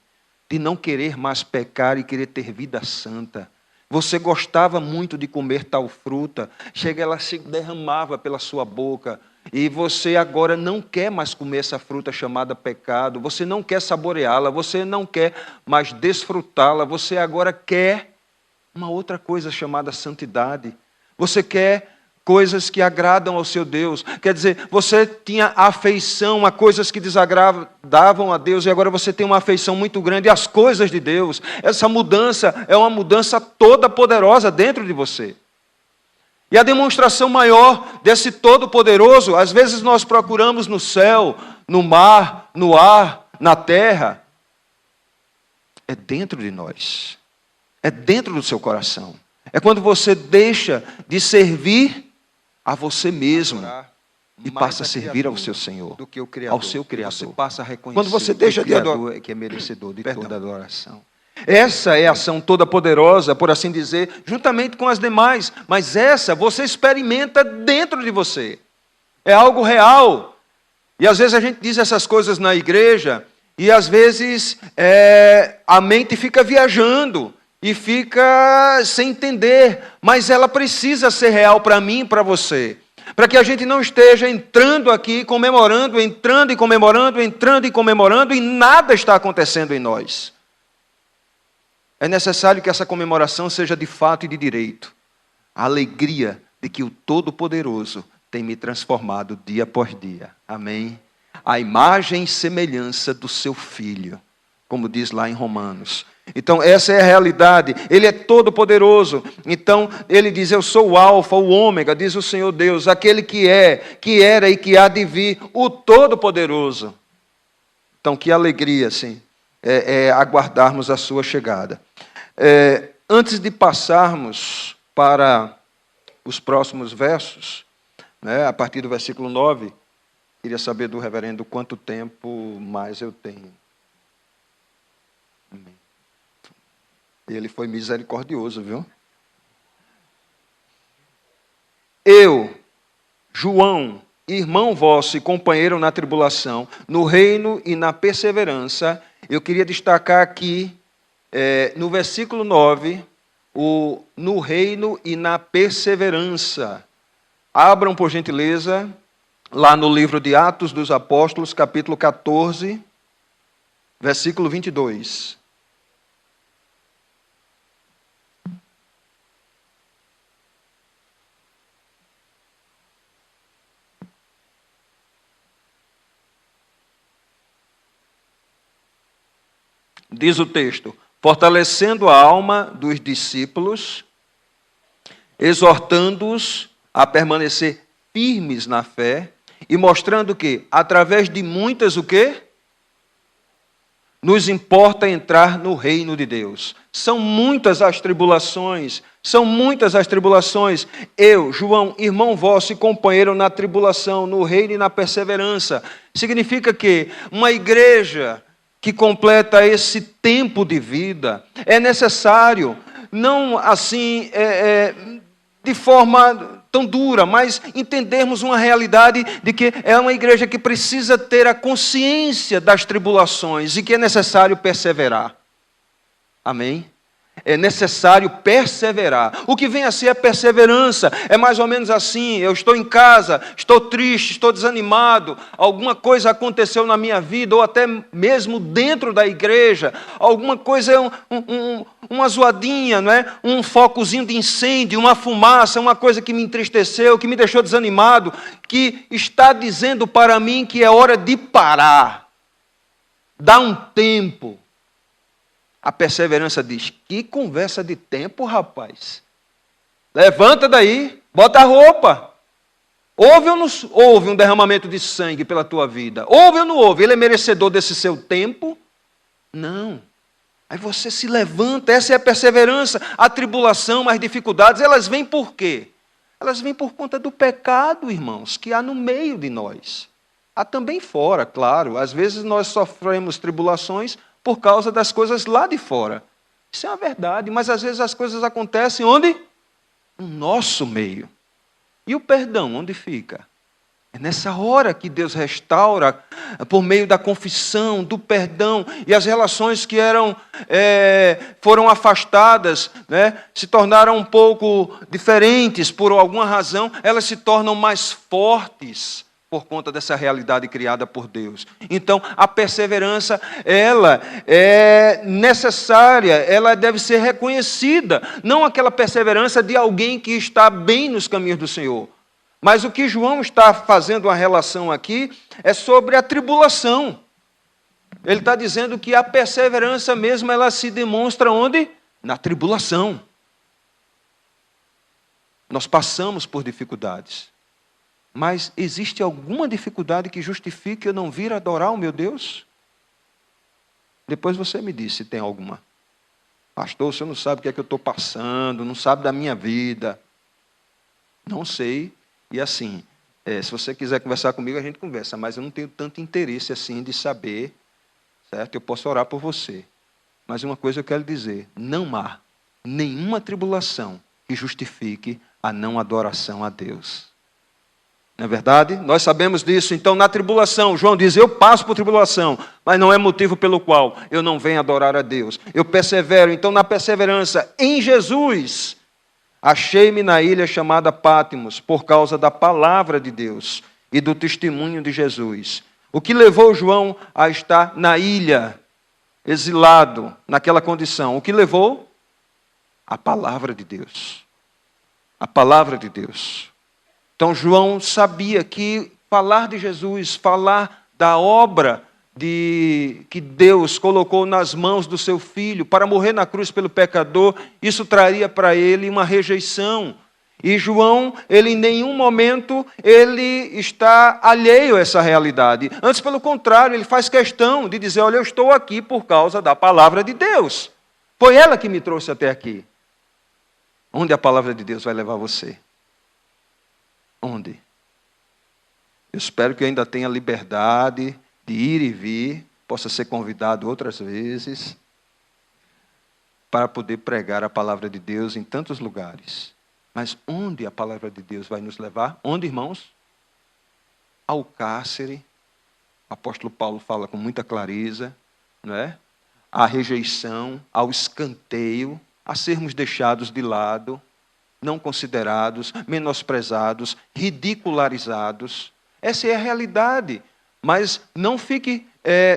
de não querer mais pecar e querer ter vida santa. Você gostava muito de comer tal fruta, chega, ela se derramava pela sua boca, e você agora não quer mais comer essa fruta chamada pecado, você não quer saboreá-la, você não quer mais desfrutá-la, você agora quer uma outra coisa chamada santidade. Você quer coisas que agradam ao seu Deus. Quer dizer, você tinha afeição a coisas que desagradavam a Deus e agora você tem uma afeição muito grande às coisas de Deus. Essa mudança é uma mudança toda poderosa dentro de você. E a demonstração maior desse Todo-Poderoso, às vezes nós procuramos no céu, no mar, no ar, na terra. É dentro de nós. É dentro do seu coração. É quando você deixa de servir a você mesmo e passa a servir ao seu Senhor, ao seu Criador. Você passa a reconhecer quando você deixa de adorar, que é merecedor de toda adoração. Essa é a ação toda poderosa, por assim dizer, juntamente com as demais. Mas essa você experimenta dentro de você. É algo real. E às vezes a gente diz essas coisas na igreja e às vezes a mente fica viajando. E fica sem entender, mas ela precisa ser real para mim e para você. Para que a gente não esteja entrando aqui, comemorando, entrando e comemorando, entrando e comemorando, e nada está acontecendo em nós. É necessário que essa comemoração seja de fato e de direito. A alegria de que o Todo-Poderoso tem me transformado dia após dia. Amém? A imagem e semelhança do seu Filho, como diz lá em Romanos. Então, essa é a realidade. Ele é todo poderoso. Então, ele diz, eu sou o alfa, o ômega, diz o Senhor Deus, aquele que é, que era e que há de vir, o todo poderoso. Então, que alegria, assim, aguardarmos a sua chegada. Antes de passarmos para os próximos versos, né, a partir do versículo 9, queria saber do reverendo quanto tempo mais eu tenho. Amém. Ele foi misericordioso, viu? Eu, João, irmão vosso e companheiro na tribulação, no reino e na perseverança, eu queria destacar aqui, no versículo 9, no reino e na perseverança. Abram, por gentileza, lá no livro de Atos dos Apóstolos, capítulo 14, versículo 22. Diz o texto, fortalecendo a alma dos discípulos, exortando-os a permanecer firmes na fé e mostrando que, através de muitas, o quê? Nos importa entrar no reino de Deus. São muitas as tribulações, Eu, João, irmão vosso e companheiro na tribulação, no reino e na perseverança. Significa que uma igreja que completa esse tempo de vida, é necessário, não assim, de forma tão dura, mas entendermos uma realidade de que é uma igreja que precisa ter a consciência das tribulações e que é necessário perseverar. Amém? É necessário perseverar. O que vem a ser a perseverança? É mais ou menos assim, eu estou em casa, estou triste, estou desanimado, alguma coisa aconteceu na minha vida, ou até mesmo dentro da igreja, alguma coisa, uma zoadinha, não é? Um focozinho de incêndio, uma fumaça, uma coisa que me entristeceu, que me deixou desanimado, que está dizendo para mim que é hora de parar. Dá um tempo. A perseverança diz, que conversa de tempo, rapaz. Levanta daí, bota a roupa. Houve ou não houve um derramamento de sangue pela tua vida? Houve ou não houve? Ele é merecedor desse seu tempo? Não. Aí você se levanta, essa é a perseverança. A tribulação, as dificuldades, elas vêm por quê? Elas vêm por conta do pecado, irmãos, que há no meio de nós. Há também fora, claro. Às vezes nós sofremos tribulações por causa das coisas lá de fora. Isso é uma verdade, mas às vezes as coisas acontecem onde? no nosso meio. E o perdão, onde fica? É nessa hora que Deus restaura, por meio da confissão, do perdão, e as relações que foram afastadas, né, se tornaram um pouco diferentes por alguma razão, elas se tornam mais fortes por conta dessa realidade criada por Deus. Então, a perseverança, ela é necessária, ela deve ser reconhecida, não aquela perseverança de alguém que está bem nos caminhos do Senhor. Mas o que João está fazendo uma relação aqui é sobre a tribulação. Ele está dizendo que a perseverança mesmo, ela se demonstra onde? Na tribulação. Nós passamos por dificuldades. Mas existe alguma dificuldade que justifique eu não vir adorar o meu Deus? Depois você me diz se tem alguma. Pastor, você não sabe o que é que eu estou passando, não sabe da minha vida. Não sei. E assim, se você quiser conversar comigo, a gente conversa, mas eu não tenho tanto interesse assim de saber, certo? Eu posso orar por você. Mas uma coisa eu quero dizer, não há nenhuma tribulação que justifique a não adoração a Deus. Não é verdade? Nós sabemos disso. Então, na tribulação, João diz, eu passo por tribulação, mas não é motivo pelo qual eu não venho adorar a Deus. Eu persevero. Então, na perseverança em Jesus, achei-me na ilha chamada Pátimos, por causa da palavra de Deus e do testemunho de Jesus. O que levou João a estar na ilha, exilado, naquela condição? O que levou? A palavra de Deus. A palavra de Deus. Então, João sabia que falar de Jesus, falar da obra que Deus colocou nas mãos do seu Filho para morrer na cruz pelo pecador, isso traria para ele uma rejeição. E João, ele em nenhum momento, ele está alheio a essa realidade. Antes, pelo contrário, ele faz questão de dizer, olha, eu estou aqui por causa da palavra de Deus. Foi ela que me trouxe até aqui. Onde a palavra de Deus vai levar você? Onde? Eu espero que eu ainda tenha liberdade de ir e vir, possa ser convidado outras vezes, para poder pregar a palavra de Deus em tantos lugares. Mas onde a palavra de Deus vai nos levar? Onde, irmãos? Ao cárcere. O apóstolo Paulo fala com muita clareza, não é? À rejeição, ao escanteio, a sermos deixados de lado, não considerados, menosprezados, ridicularizados. Essa é a realidade. Mas não fique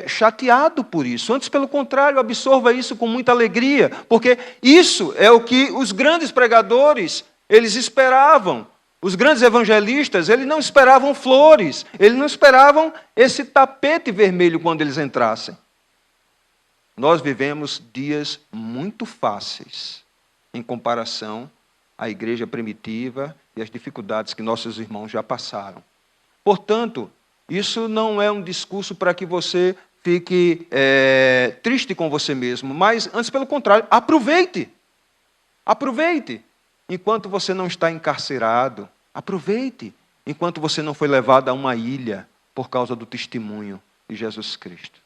chateado por isso. Antes, pelo contrário, absorva isso com muita alegria, porque isso é o que os grandes pregadores, eles esperavam. Os grandes evangelistas, eles não esperavam flores, eles não esperavam esse tapete vermelho quando eles entrassem. Nós vivemos dias muito fáceis em comparação à igreja primitiva e às dificuldades que nossos irmãos já passaram. Portanto, isso não é um discurso para que você fique triste com você mesmo, mas, antes pelo contrário, aproveite. Aproveite. Enquanto você não está encarcerado, aproveite. Enquanto você não foi levado a uma ilha por causa do testemunho de Jesus Cristo.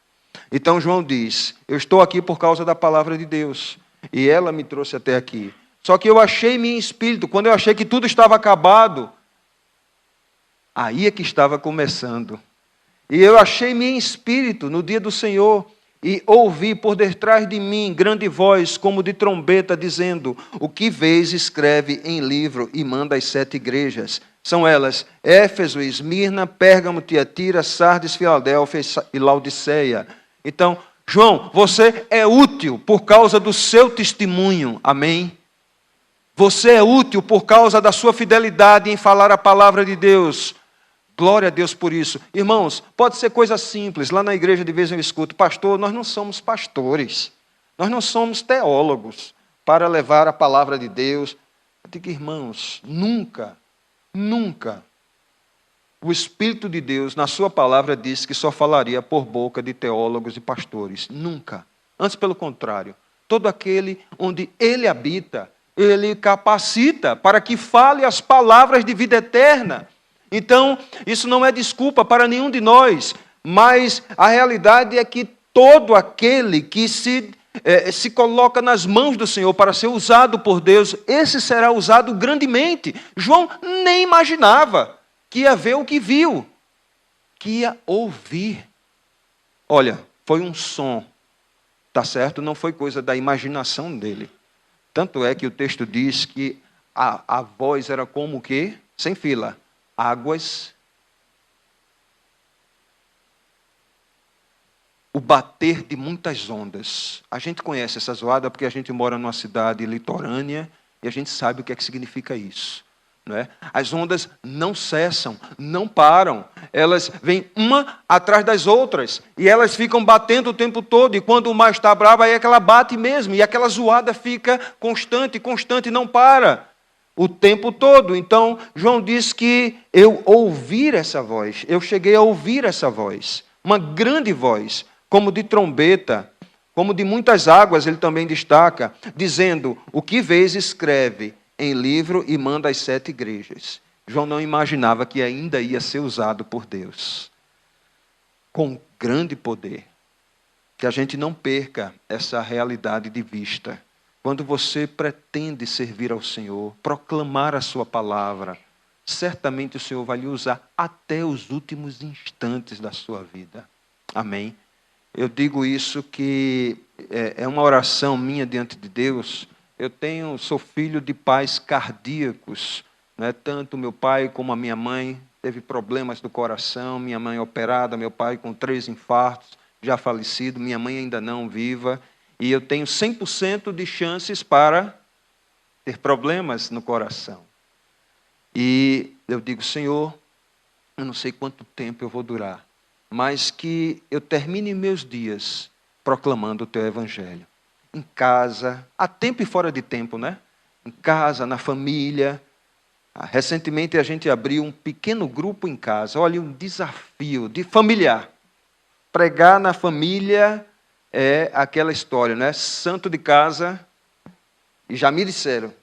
Então João diz, eu estou aqui por causa da palavra de Deus, e ela me trouxe até aqui. Só que eu achei-me em espírito, quando eu achei que tudo estava acabado, aí é que estava começando. E eu achei-me em espírito no dia do Senhor, e ouvi por detrás de mim grande voz, como de trombeta, dizendo, o que vês, escreve em livro e manda às 7 igrejas. São elas, Éfeso, Esmirna, Pérgamo, Tiatira, Sardes, Filadélfia e Laodiceia. Então, João, você é útil por causa do seu testemunho. Amém? Você é útil por causa da sua fidelidade em falar a palavra de Deus. Glória a Deus por isso. Irmãos, pode ser coisa simples. Lá na igreja de vez eu escuto, pastor, nós não somos pastores. Nós não somos teólogos para levar a palavra de Deus. Eu digo, irmãos, nunca o Espírito de Deus, na sua palavra, disse que só falaria por boca de teólogos e pastores. Nunca. Antes, pelo contrário. Todo aquele onde ele habita, ele capacita para que fale as palavras de vida eterna. Então, isso não é desculpa para nenhum de nós, mas a realidade é que todo aquele que se se coloca nas mãos do Senhor para ser usado por Deus, esse será usado grandemente. João nem imaginava que ia ver o que viu, que ia ouvir. Olha, foi um som, tá certo? Não foi coisa da imaginação dele. Tanto é que o texto diz que a voz era como o quê? Sem fila. Águas. O bater de muitas ondas. A gente conhece essa zoada porque a gente mora numa cidade litorânea e a gente sabe o que é que significa isso. Não é? As ondas não cessam, não param. Elas vêm uma atrás das outras e elas ficam batendo o tempo todo. E quando o mar está bravo, aí é que ela bate mesmo. E aquela zoada fica constante, constante, não para o tempo todo. Então, João diz que eu ouvi essa voz. Eu cheguei a ouvir essa voz. Uma grande voz, como de trombeta, como de muitas águas, ele também destaca, dizendo, o que vês escreve em livro e manda às 7 igrejas. João não imaginava que ainda ia ser usado por Deus. Com grande poder. Que a gente não perca essa realidade de vista. Quando você pretende servir ao Senhor, proclamar a sua palavra, certamente o Senhor vai lhe usar até os últimos instantes da sua vida. Amém? Eu digo isso que é uma oração minha diante de Deus. Sou filho de pais cardíacos, né? Tanto meu pai como a minha mãe teve problemas do coração, minha mãe operada, meu pai com 3 infartos, já falecido, minha mãe ainda não viva, e eu tenho 100% de chances para ter problemas no coração. E eu digo, Senhor, eu não sei quanto tempo eu vou durar, mas que eu termine meus dias proclamando o Teu Evangelho. Em casa, a tempo e fora de tempo, né? Em casa, na família. Recentemente a gente abriu um pequeno grupo em casa. Olha, um desafio de familiar. Pregar na família é aquela história, né? Santo de casa. E já me disseram,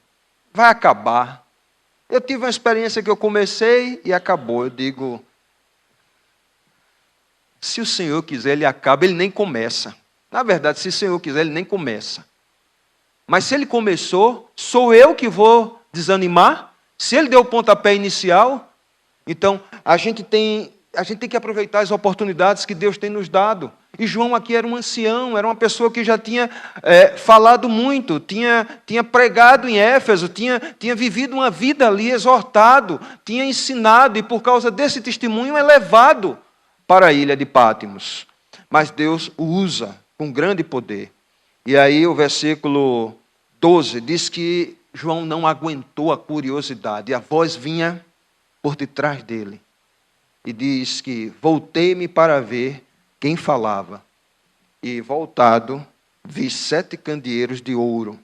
vai acabar. Eu tive uma experiência que eu comecei e acabou. Eu digo, se o Senhor quiser, ele acaba, ele nem começa. Na verdade, se o Senhor quiser, ele nem começa. Mas se ele começou, sou eu que vou desanimar? Se ele deu o pontapé inicial, então a gente tem que aproveitar as oportunidades que Deus tem nos dado. E João aqui era um ancião, era uma pessoa que já tinha falado muito, tinha pregado em Éfeso, tinha vivido uma vida ali, exortado, tinha ensinado, e por causa desse testemunho é levado para a ilha de Pátimos. Mas Deus o usa com grande poder. E aí o versículo 12 diz que João não aguentou a curiosidade, a voz vinha por detrás dele. E diz que voltei-me para ver quem falava. E voltado, vi 7 candeeiros de ouro.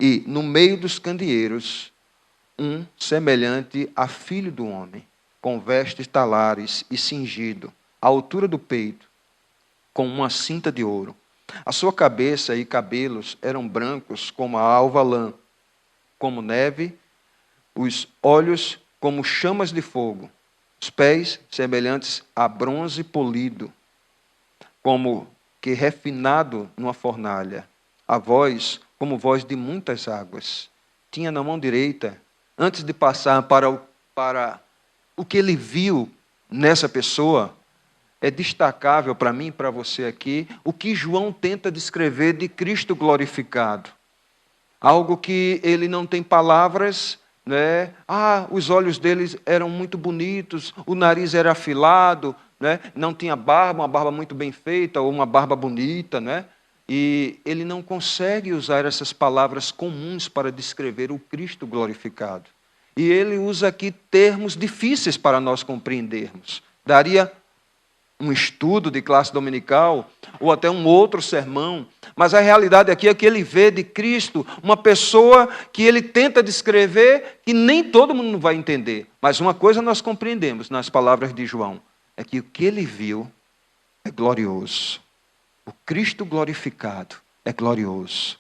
E no meio dos candeeiros, um semelhante a filho do homem, com vestes talares e cingido, à altura do peito, com uma cinta de ouro. A sua cabeça e cabelos eram brancos como a alva lã, como neve, os olhos como chamas de fogo, os pés semelhantes a bronze polido, como que refinado numa fornalha, a voz como voz de muitas águas. Tinha na mão direita, antes de passar para o que ele viu nessa pessoa, é destacável para mim e para você aqui o que João tenta descrever de Cristo glorificado. Algo que ele não tem palavras, né? Os olhos deles eram muito bonitos, o nariz era afilado, né? Não tinha barba, uma barba muito bem feita, ou uma barba bonita, né? E ele não consegue usar essas palavras comuns para descrever o Cristo glorificado. E ele usa aqui termos difíceis para nós compreendermos. Daria um estudo de classe dominical, ou até um outro sermão, mas a realidade aqui é que ele vê de Cristo uma pessoa que ele tenta descrever que nem todo mundo vai entender. Mas uma coisa nós compreendemos nas palavras de João, é que o que ele viu é glorioso. O Cristo glorificado é glorioso.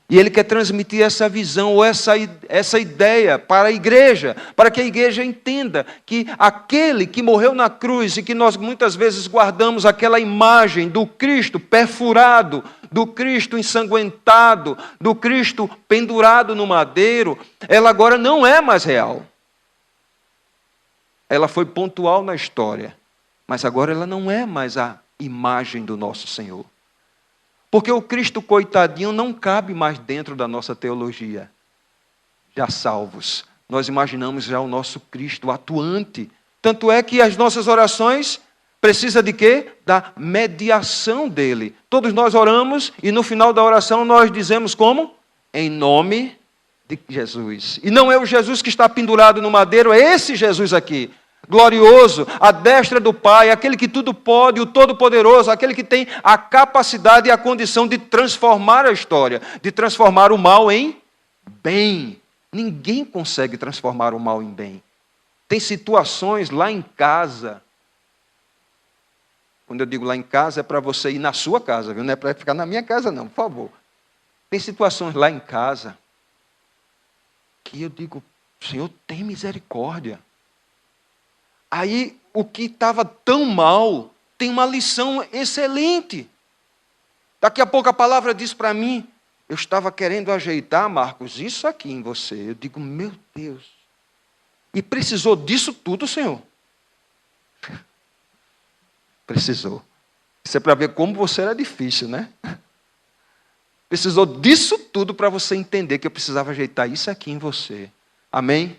E ele quer transmitir essa visão ou essa ideia para a igreja, para que a igreja entenda que aquele que morreu na cruz e que nós muitas vezes guardamos aquela imagem do Cristo perfurado, do Cristo ensanguentado, do Cristo pendurado no madeiro, ela agora não é mais real. Ela foi pontual na história, mas agora ela não é mais a imagem do nosso Senhor. Porque o Cristo coitadinho não cabe mais dentro da nossa teologia. Já salvos, nós imaginamos já o nosso Cristo atuante. Tanto é que as nossas orações precisam de quê? Da mediação dele. Todos nós oramos e no final da oração nós dizemos como? Em nome de Jesus. E não é o Jesus que está pendurado no madeiro, é esse Jesus aqui. Glorioso, à destra do Pai, aquele que tudo pode, o Todo-Poderoso, aquele que tem a capacidade e a condição de transformar a história, de transformar o mal em bem. Ninguém consegue transformar o mal em bem. Tem situações lá em casa. Quando eu digo lá em casa, é para você ir na sua casa, viu? Não é para ficar na minha casa, não, por favor. Tem situações lá em casa que eu digo, Senhor, tem misericórdia. Aí, o que estava tão mal, tem uma lição excelente. Daqui a pouco a palavra diz para mim, eu estava querendo ajeitar, Marcos, isso aqui em você. Eu digo, meu Deus. E precisou disso tudo, Senhor? Precisou. Isso é para ver como você era difícil, né? Precisou disso tudo para você entender que eu precisava ajeitar isso aqui em você. Amém?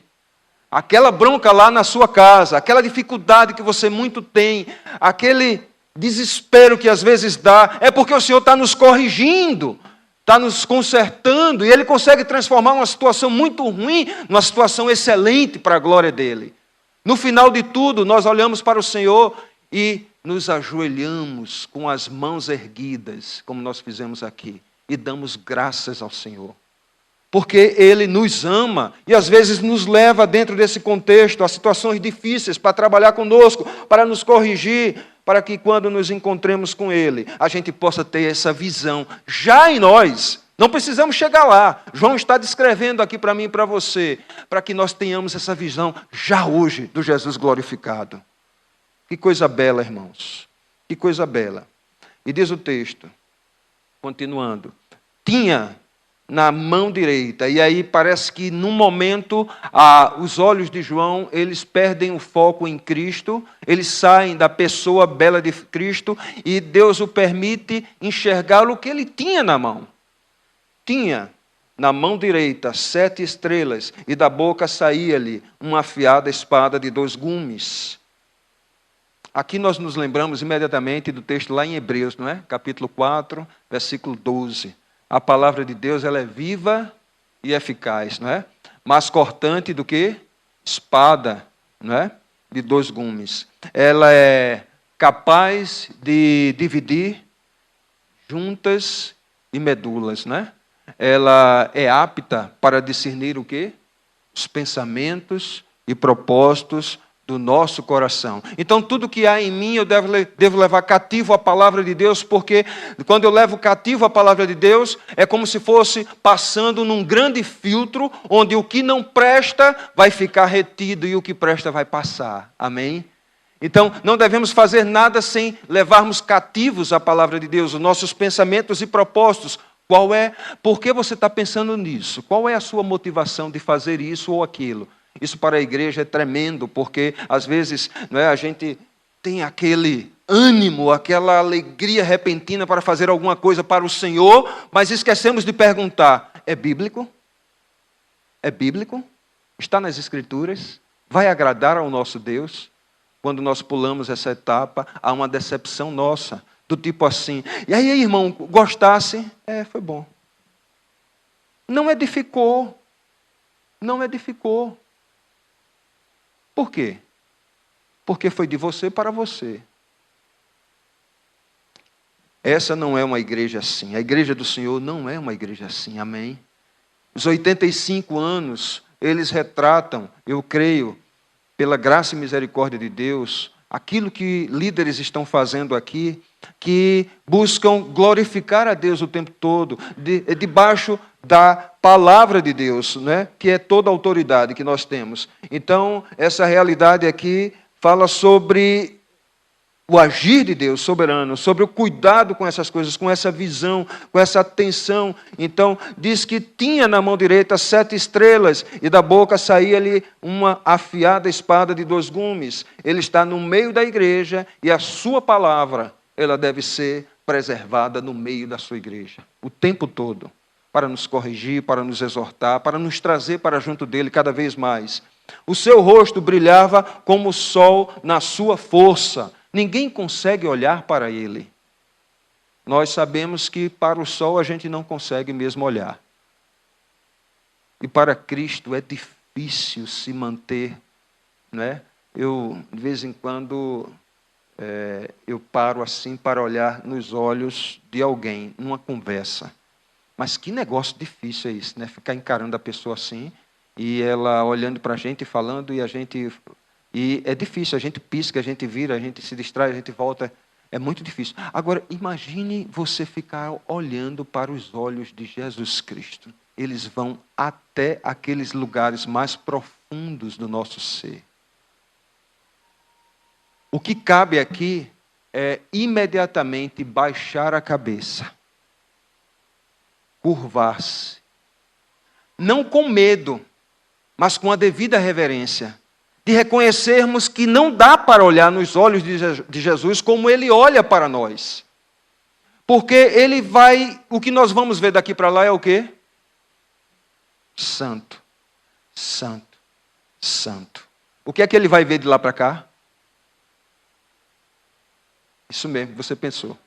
Aquela bronca lá na sua casa, aquela dificuldade que você muito tem, aquele desespero que às vezes dá, é porque o Senhor está nos corrigindo, está nos consertando, e Ele consegue transformar uma situação muito ruim numa situação excelente para a glória dEle. No final de tudo, nós olhamos para o Senhor e nos ajoelhamos com as mãos erguidas, como nós fizemos aqui, e damos graças ao Senhor. Porque Ele nos ama e às vezes nos leva dentro desse contexto a situações difíceis para trabalhar conosco, para nos corrigir, para que quando nos encontremos com Ele, a gente possa ter essa visão já em nós. Não precisamos chegar lá. João está descrevendo aqui para mim e para você, para que nós tenhamos essa visão já hoje do Jesus glorificado. Que coisa bela, irmãos. Que coisa bela. E diz o texto, continuando, tinha na mão direita, e aí parece que num momento os olhos de João, eles perdem o foco em Cristo, eles saem da pessoa bela de Cristo, e Deus o permite enxergar o que ele tinha na mão. Tinha na mão direita 7 estrelas, e da boca saía-lhe uma afiada espada de 2 gumes. Aqui nós nos lembramos imediatamente do texto lá em Hebreus, não é? Capítulo 4, versículo 12. A palavra de Deus, ela é viva e eficaz, não é? Mais cortante do que espada, não é? De 2 gumes. Ela é capaz de dividir juntas e medulas, não é? Ela é apta para discernir o quê? Os pensamentos e propósitos do nosso coração. Então, tudo que há em mim, eu devo levar cativo a palavra de Deus, porque quando eu levo cativo a palavra de Deus, é como se fosse passando num grande filtro, onde o que não presta vai ficar retido e o que presta vai passar. Amém? Então, não devemos fazer nada sem levarmos cativos a palavra de Deus, os nossos pensamentos e propósitos. Qual é? Por que você está pensando nisso? Qual é a sua motivação de fazer isso ou aquilo? Isso para a igreja é tremendo, porque às vezes a gente tem aquele ânimo, aquela alegria repentina para fazer alguma coisa para o Senhor, mas esquecemos de perguntar, é bíblico? É bíblico? Está nas Escrituras? Vai agradar ao nosso Deus? Quando nós pulamos essa etapa, há uma decepção nossa, do tipo assim, e aí, irmão, gostasse? Foi bom. Não edificou. Não edificou. Por quê? Porque foi de você para você. Essa não é uma igreja assim. A igreja do Senhor não é uma igreja assim. Amém? Os 85 anos, eles retratam, eu creio, pela graça e misericórdia de Deus, aquilo que líderes estão fazendo aqui, que buscam glorificar a Deus o tempo todo, debaixo da palavra de Deus, né? Que é toda a autoridade que nós temos. Então, essa realidade aqui fala sobre o agir de Deus soberano, sobre o cuidado com essas coisas, com essa visão, com essa atenção. Então, diz que tinha na mão direita 7 estrelas, e da boca saía-lhe uma afiada espada de 2 gumes. Ele está no meio da igreja, e a sua palavra, ela deve ser preservada no meio da sua igreja, o tempo todo, para nos corrigir, para nos exortar, para nos trazer para junto dele cada vez mais. O seu rosto brilhava como o sol na sua força. Ninguém consegue olhar para ele. Nós sabemos que para o sol a gente não consegue mesmo olhar. E para Cristo é difícil se manter, né? Eu, de vez em quando, eu paro assim para olhar nos olhos de alguém, numa conversa. Mas que negócio difícil é isso, né? Ficar encarando a pessoa assim, e ela olhando para a gente, falando, e a gente... E é difícil, a gente pisca, a gente vira, a gente se distrai, a gente volta. É muito difícil. Agora, imagine você ficar olhando para os olhos de Jesus Cristo. Eles vão até aqueles lugares mais profundos do nosso ser. O que cabe aqui é imediatamente baixar a cabeça, curvar-se, não com medo, mas com a devida reverência, de reconhecermos que não dá para olhar nos olhos de Jesus como Ele olha para nós. Porque Ele vai... O que nós vamos ver daqui para lá é o quê? Santo, santo, santo. O que é que Ele vai ver de lá para cá? Isso mesmo, você pensou.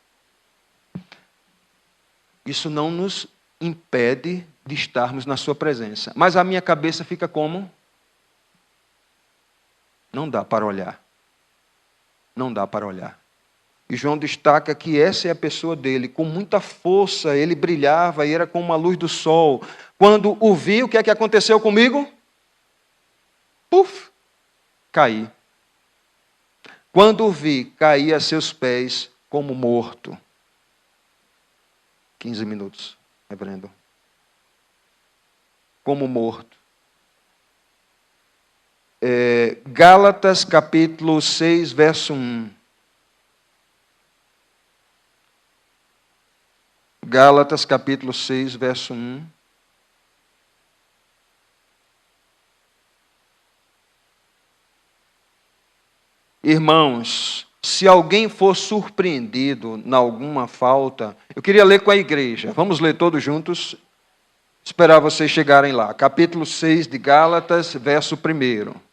Isso não nos impede de estarmos na sua presença. Mas a minha cabeça fica como? Não dá para olhar. Não dá para olhar. E João destaca que essa é a pessoa dele. Com muita força, ele brilhava e era como a luz do sol. Quando o vi, o que é que aconteceu comigo? Puf! Caí. Quando o vi, caí a seus pés como morto. 15 minutos, reverendo. Como morto. Gálatas capítulo 6, verso 1. Gálatas capítulo 6, verso 1. Irmãos, se alguém for surpreendido em alguma falta, eu queria ler com a igreja. Vamos ler todos juntos? Esperar vocês chegarem lá. Capítulo 6 de Gálatas, verso 1.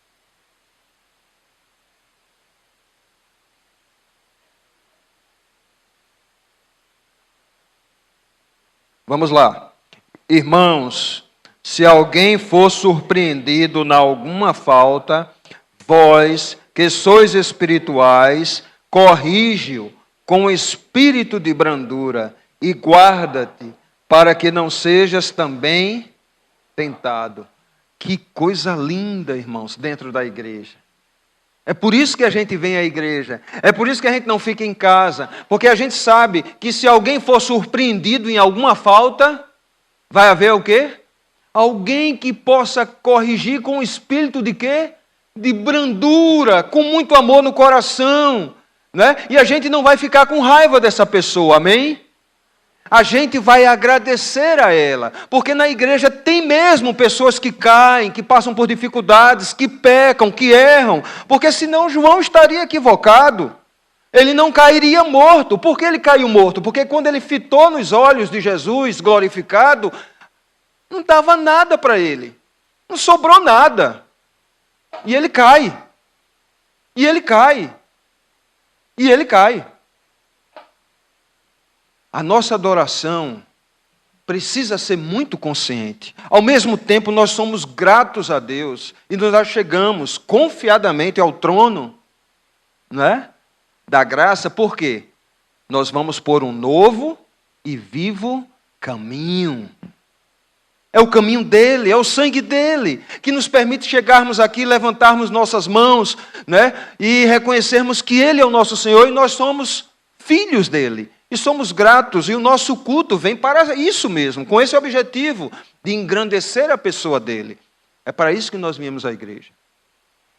Vamos lá. Irmãos, se alguém for surpreendido em alguma falta, vós, que sois espirituais, corrige-o com espírito de brandura e guarda-te, para que não sejas também tentado. Que coisa linda, irmãos, dentro da igreja. É por isso que a gente vem à igreja. É por isso que a gente não fica em casa. Porque a gente sabe que se alguém for surpreendido em alguma falta, vai haver o quê? Alguém que possa corrigir com um espírito de quê? De brandura, com muito amor no coração. Né? E a gente não vai ficar com raiva dessa pessoa, amém? A gente vai agradecer a ela, porque na igreja tem mesmo pessoas que caem, que passam por dificuldades, que pecam, que erram, porque senão João estaria equivocado. Ele não cairia morto. Por que ele caiu morto? Porque quando ele fitou nos olhos de Jesus glorificado, não dava nada para ele, não sobrou nada. E ele cai, e ele cai, e ele cai. A nossa adoração precisa ser muito consciente. Ao mesmo tempo, nós somos gratos a Deus e nós chegamos confiadamente ao trono, não é? Da graça, por quê? Nós vamos por um novo e vivo caminho. É o caminho dele, é o sangue dele, que nos permite chegarmos aqui, levantarmos nossas mãos, né? E reconhecermos que ele é o nosso Senhor e nós somos filhos dele. E somos gratos, e o nosso culto vem para isso mesmo, com esse objetivo de engrandecer a pessoa dele. É para isso que nós viemos à igreja.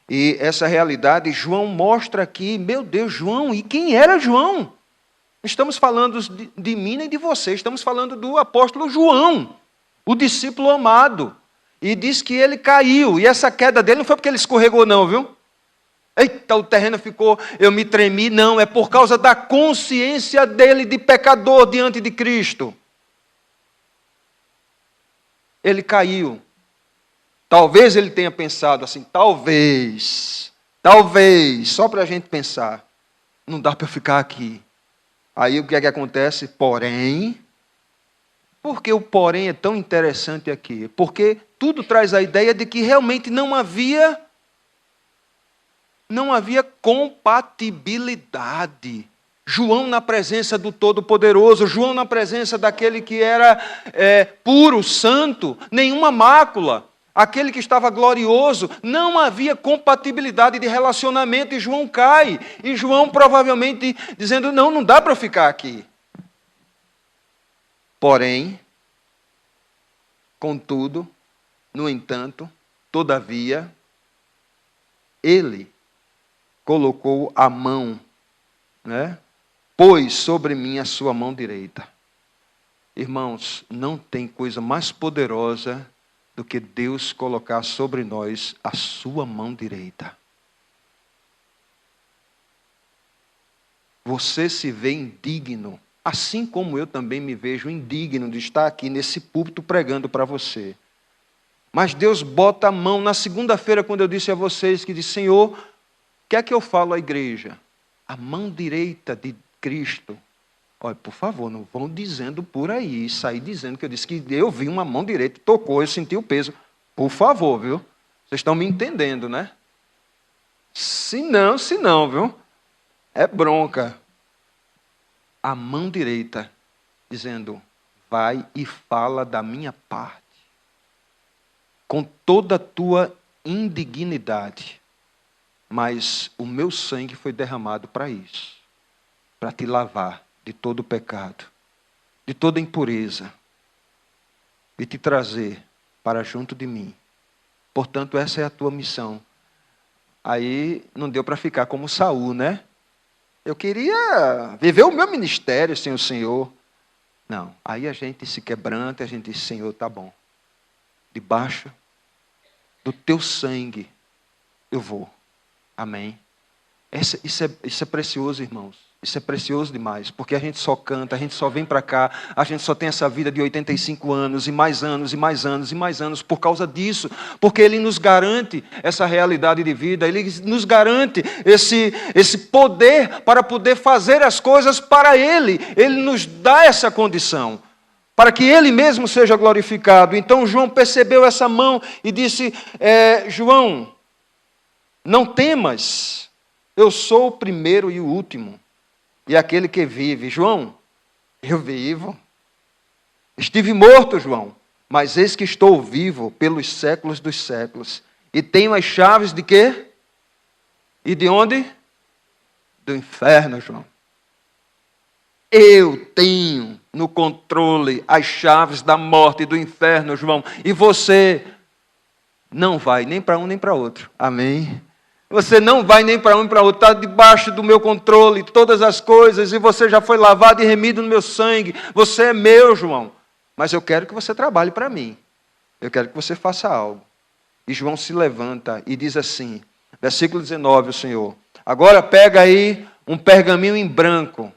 E essa realidade, João mostra aqui, meu Deus, João, e quem era João? Não estamos falando de mim nem de você, estamos falando do apóstolo João, o discípulo amado. E diz que ele caiu, e essa queda dele não foi porque ele escorregou não, viu? Eita, o terreno ficou, eu me tremi. Não, é por causa da consciência dele de pecador diante de Cristo. Ele caiu. Talvez ele tenha pensado assim, talvez, só para a gente pensar, não dá para eu ficar aqui. Aí o que é que acontece? Porém, por que o porém é tão interessante aqui? Porque tudo traz a ideia de que realmente não havia compatibilidade. João na presença do Todo-Poderoso, João na presença daquele que era puro, santo, nenhuma mácula, aquele que estava glorioso, não havia compatibilidade de relacionamento e João cai. E João provavelmente dizendo, não dá para ficar aqui. Porém, contudo, no entanto, todavia, ele colocou a mão, né? Pôs sobre mim a sua mão direita. Irmãos, não tem coisa mais poderosa do que Deus colocar sobre nós a sua mão direita. Você se vê indigno, assim como eu também me vejo indigno de estar aqui nesse púlpito pregando para você. Mas Deus bota a mão. Na segunda-feira, quando eu disse a vocês que disse, Senhor, o que é que eu falo à igreja? A mão direita de Cristo. Olha, por favor, não vão dizendo por aí, sair dizendo que eu disse que eu vi uma mão direita, tocou, eu senti o peso. Por favor, viu? Vocês estão me entendendo, né? Se não, viu? É bronca. A mão direita, dizendo, vai e fala da minha parte. Com toda a tua indignidade. Mas o meu sangue foi derramado para isso. Para te lavar de todo o pecado, de toda impureza, e te trazer para junto de mim. Portanto, essa é a tua missão. Aí não deu para ficar como Saul, né? Eu queria viver o meu ministério sem o Senhor. Não, aí a gente se quebranta, a gente diz, Senhor, tá bom. Debaixo do teu sangue eu vou. Amém. Isso é precioso, irmãos. Isso é precioso demais, porque a gente só canta, a gente só vem para cá, a gente só tem essa vida de 85 anos, e mais anos, e mais anos, e mais anos, por causa disso, porque Ele nos garante essa realidade de vida, Ele nos garante esse poder para poder fazer as coisas para Ele, Ele nos dá essa condição, para que Ele mesmo seja glorificado. Então João percebeu essa mão e disse, João, não temas, eu sou o primeiro e o último. E aquele que vive. João, eu vivo. Estive morto, João, mas eis que estou vivo pelos séculos dos séculos. E tenho as chaves de quê? E de onde? Do inferno, João. Eu tenho no controle as chaves da morte e do inferno, João. E você não vai nem para um nem para outro. Amém? Você não vai nem para um nem para outro, está debaixo do meu controle, todas as coisas, e você já foi lavado e remido no meu sangue. Você é meu, João. Mas eu quero que você trabalhe para mim. Eu quero que você faça algo. E João se levanta e diz assim, versículo 19, o Senhor. Agora pega aí um pergaminho em branco,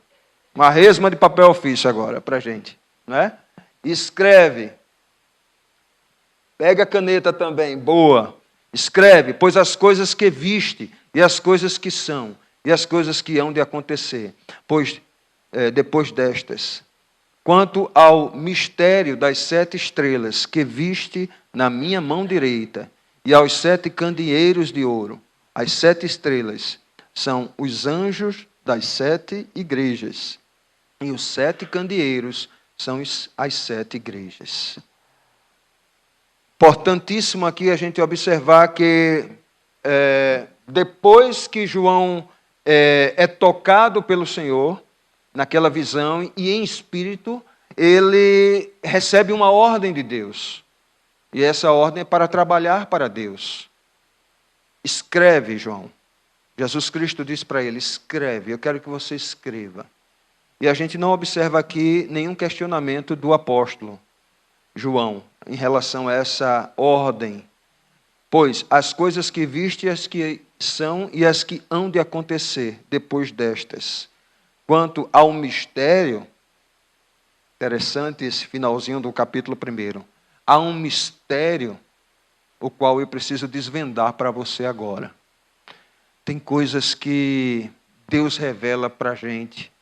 uma resma de papel ofício agora para a gente. Né? Escreve. Pega a caneta também, boa. Escreve, pois as coisas que viste, e as coisas que são, e as coisas que hão de acontecer, pois depois destas, quanto ao mistério das 7 estrelas que viste na minha mão direita, e aos 7 candeeiros de ouro, as 7 estrelas são os anjos das 7 igrejas, e os 7 candeeiros são as 7 igrejas. importantíssimo aqui a gente observar que depois que João é tocado pelo Senhor, naquela visão e em espírito, ele recebe uma ordem de Deus. E essa ordem é para trabalhar para Deus. Escreve, João. Jesus Cristo disse para ele, escreve, eu quero que você escreva. E a gente não observa aqui nenhum questionamento do apóstolo João em relação a essa ordem. Pois as coisas que viste, as que são e as que hão de acontecer depois destas. Quanto ao mistério, interessante esse finalzinho do capítulo 1. Há um mistério o qual eu preciso desvendar para você agora. Tem coisas que Deus revela para a gente,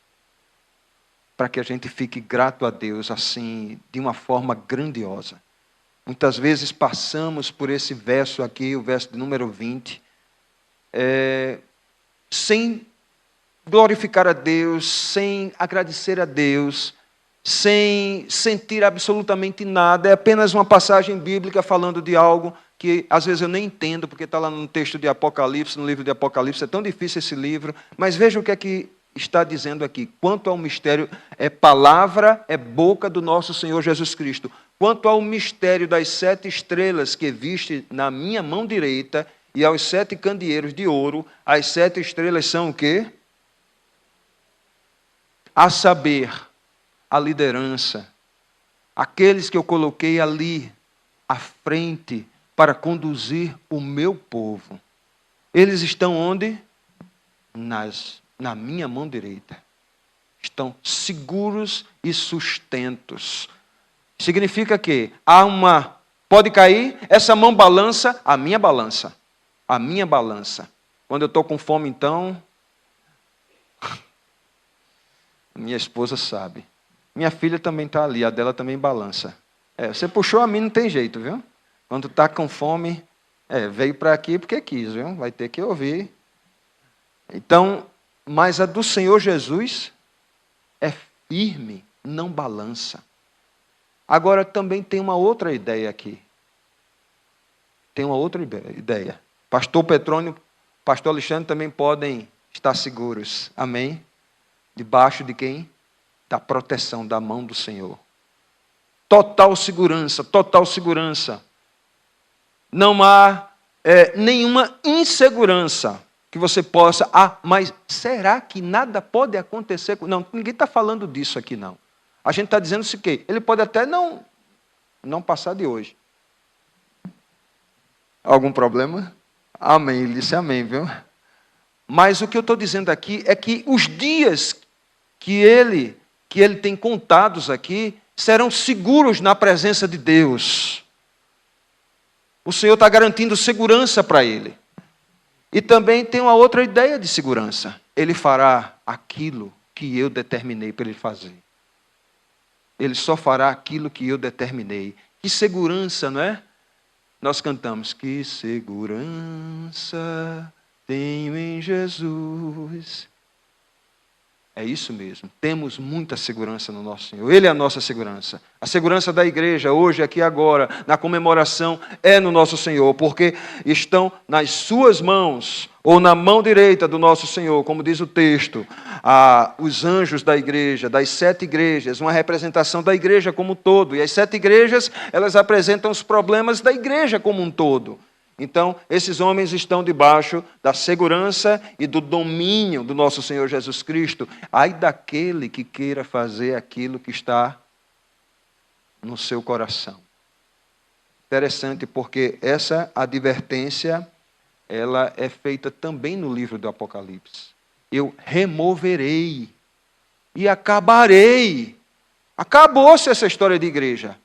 para que a gente fique grato a Deus, assim, de uma forma grandiosa. Muitas vezes passamos por esse verso aqui, o verso de número 20, sem glorificar a Deus, sem agradecer a Deus, sem sentir absolutamente nada. É apenas uma passagem bíblica falando de algo que às vezes eu nem entendo, porque está lá no texto de Apocalipse, no livro de Apocalipse, é tão difícil esse livro, mas veja o que é que está dizendo aqui. Quanto ao mistério, é palavra, é boca do nosso Senhor Jesus Cristo. Quanto ao mistério das 7 estrelas que viste na minha mão direita e aos 7 candeeiros de ouro, as 7 estrelas são o quê? A saber, a liderança. Aqueles que eu coloquei ali, à frente, para conduzir o meu povo. Eles estão onde? Na minha mão direita. Estão seguros e sustentos. Significa que pode cair, essa mão balança, a minha balança. A minha balança. Quando eu estou com fome, então, minha esposa sabe. Minha filha também está ali, a dela também balança. Você puxou a mim, não tem jeito, viu? Quando está com fome, veio para aqui porque quis, viu? Vai ter que ouvir. Então, mas a do Senhor Jesus é firme, não balança. Agora também tem uma outra ideia aqui. Tem uma outra ideia. Pastor Petrônio, pastor Alexandre também podem estar seguros. Amém? Debaixo de quem? Da proteção da mão do Senhor. Total segurança, total segurança. Não há nenhuma insegurança que você possa... mas será que nada pode acontecer? Não, ninguém está falando disso aqui, não. A gente está dizendo o quê? Ele pode até não passar de hoje. Algum problema? Amém, ele disse amém, viu? Mas o que eu estou dizendo aqui é que os dias que ele tem contados aqui serão seguros na presença de Deus. O Senhor está garantindo segurança para ele. E também tem uma outra ideia de segurança. Ele fará aquilo que eu determinei para ele fazer. Ele só fará aquilo que eu determinei. Que segurança, não é? Nós cantamos, que segurança tenho em Jesus. É isso mesmo. Temos muita segurança no nosso Senhor. Ele é a nossa segurança. A segurança da igreja, hoje, aqui, agora, na comemoração, é no nosso Senhor, porque estão nas suas mãos, ou na mão direita do nosso Senhor, como diz o texto, os anjos da igreja, das 7 igrejas, uma representação da igreja como um todo. E as 7 igrejas, elas apresentam os problemas da igreja como um todo. Então, esses homens estão debaixo da segurança e do domínio do nosso Senhor Jesus Cristo. Ai daquele que queira fazer aquilo que está no seu coração. Interessante, porque essa advertência, ela é feita também no livro do Apocalipse. Eu removerei e acabarei. Acabou-se essa história de igreja.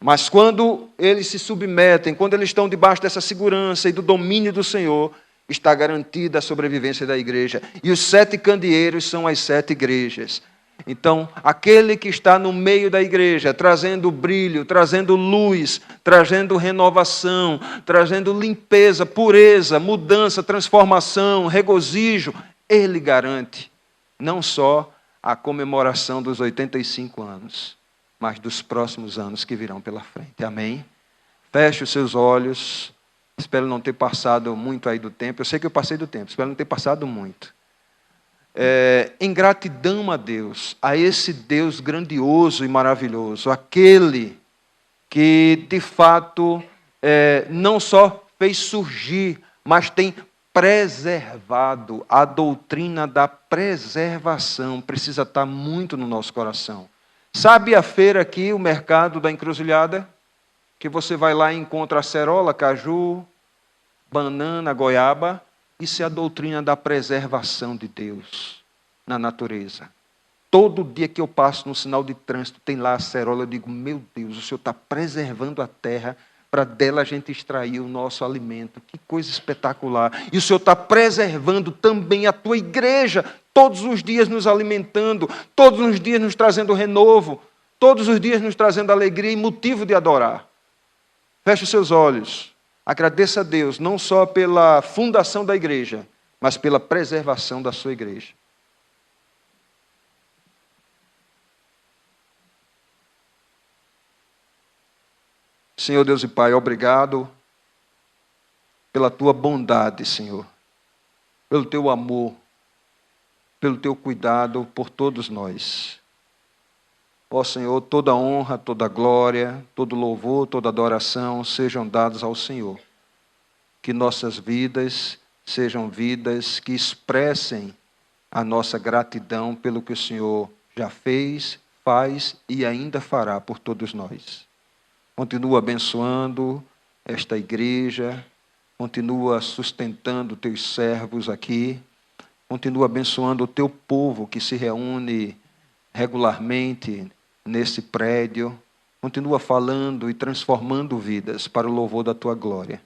Mas quando eles se submetem, quando eles estão debaixo dessa segurança e do domínio do Senhor, está garantida a sobrevivência da igreja. E os 7 candeeiros são as 7 igrejas. Então, aquele que está no meio da igreja, trazendo brilho, trazendo luz, trazendo renovação, trazendo limpeza, pureza, mudança, transformação, regozijo, ele garante não só a comemoração dos 85 anos, mas dos próximos anos que virão pela frente. Amém? Feche os seus olhos. Espero não ter passado muito aí do tempo. Eu sei que eu passei do tempo, espero não ter passado muito. Em gratidão a Deus, a esse Deus grandioso e maravilhoso, aquele que de fato não só fez surgir, mas tem preservado. A doutrina da preservação precisa estar muito no nosso coração. Sabe a feira aqui, o mercado da Encruzilhada? Que você vai lá e encontra acerola, caju, banana, goiaba. Isso é a doutrina da preservação de Deus na natureza. Todo dia que eu passo no sinal de trânsito, tem lá a acerola, eu digo, meu Deus, o Senhor está preservando a terra para dela a gente extrair o nosso alimento. Que coisa espetacular. E o Senhor está preservando também a tua igreja, todos os dias nos alimentando, todos os dias nos trazendo renovo, todos os dias nos trazendo alegria e motivo de adorar. Feche os seus olhos. Agradeça a Deus, não só pela fundação da igreja, mas pela preservação da sua igreja. Senhor Deus e Pai, obrigado pela tua bondade, Senhor, pelo teu amor, pelo teu cuidado por todos nós. Ó Senhor, toda honra, toda glória, todo louvor, toda adoração sejam dados ao Senhor. Que nossas vidas sejam vidas que expressem a nossa gratidão pelo que o Senhor já fez, faz e ainda fará por todos nós. Continua abençoando esta igreja, continua sustentando teus servos aqui, continua abençoando o teu povo que se reúne regularmente nesse prédio, continua falando e transformando vidas para o louvor da tua glória.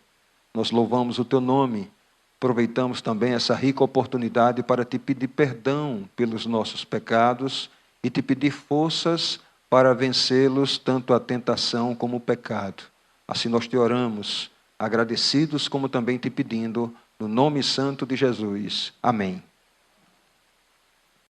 Nós louvamos o teu nome, aproveitamos também essa rica oportunidade para te pedir perdão pelos nossos pecados e te pedir forças para vencê-los, tanto a tentação como o pecado. Assim nós te oramos, agradecidos como também te pedindo, no nome santo de Jesus. Amém.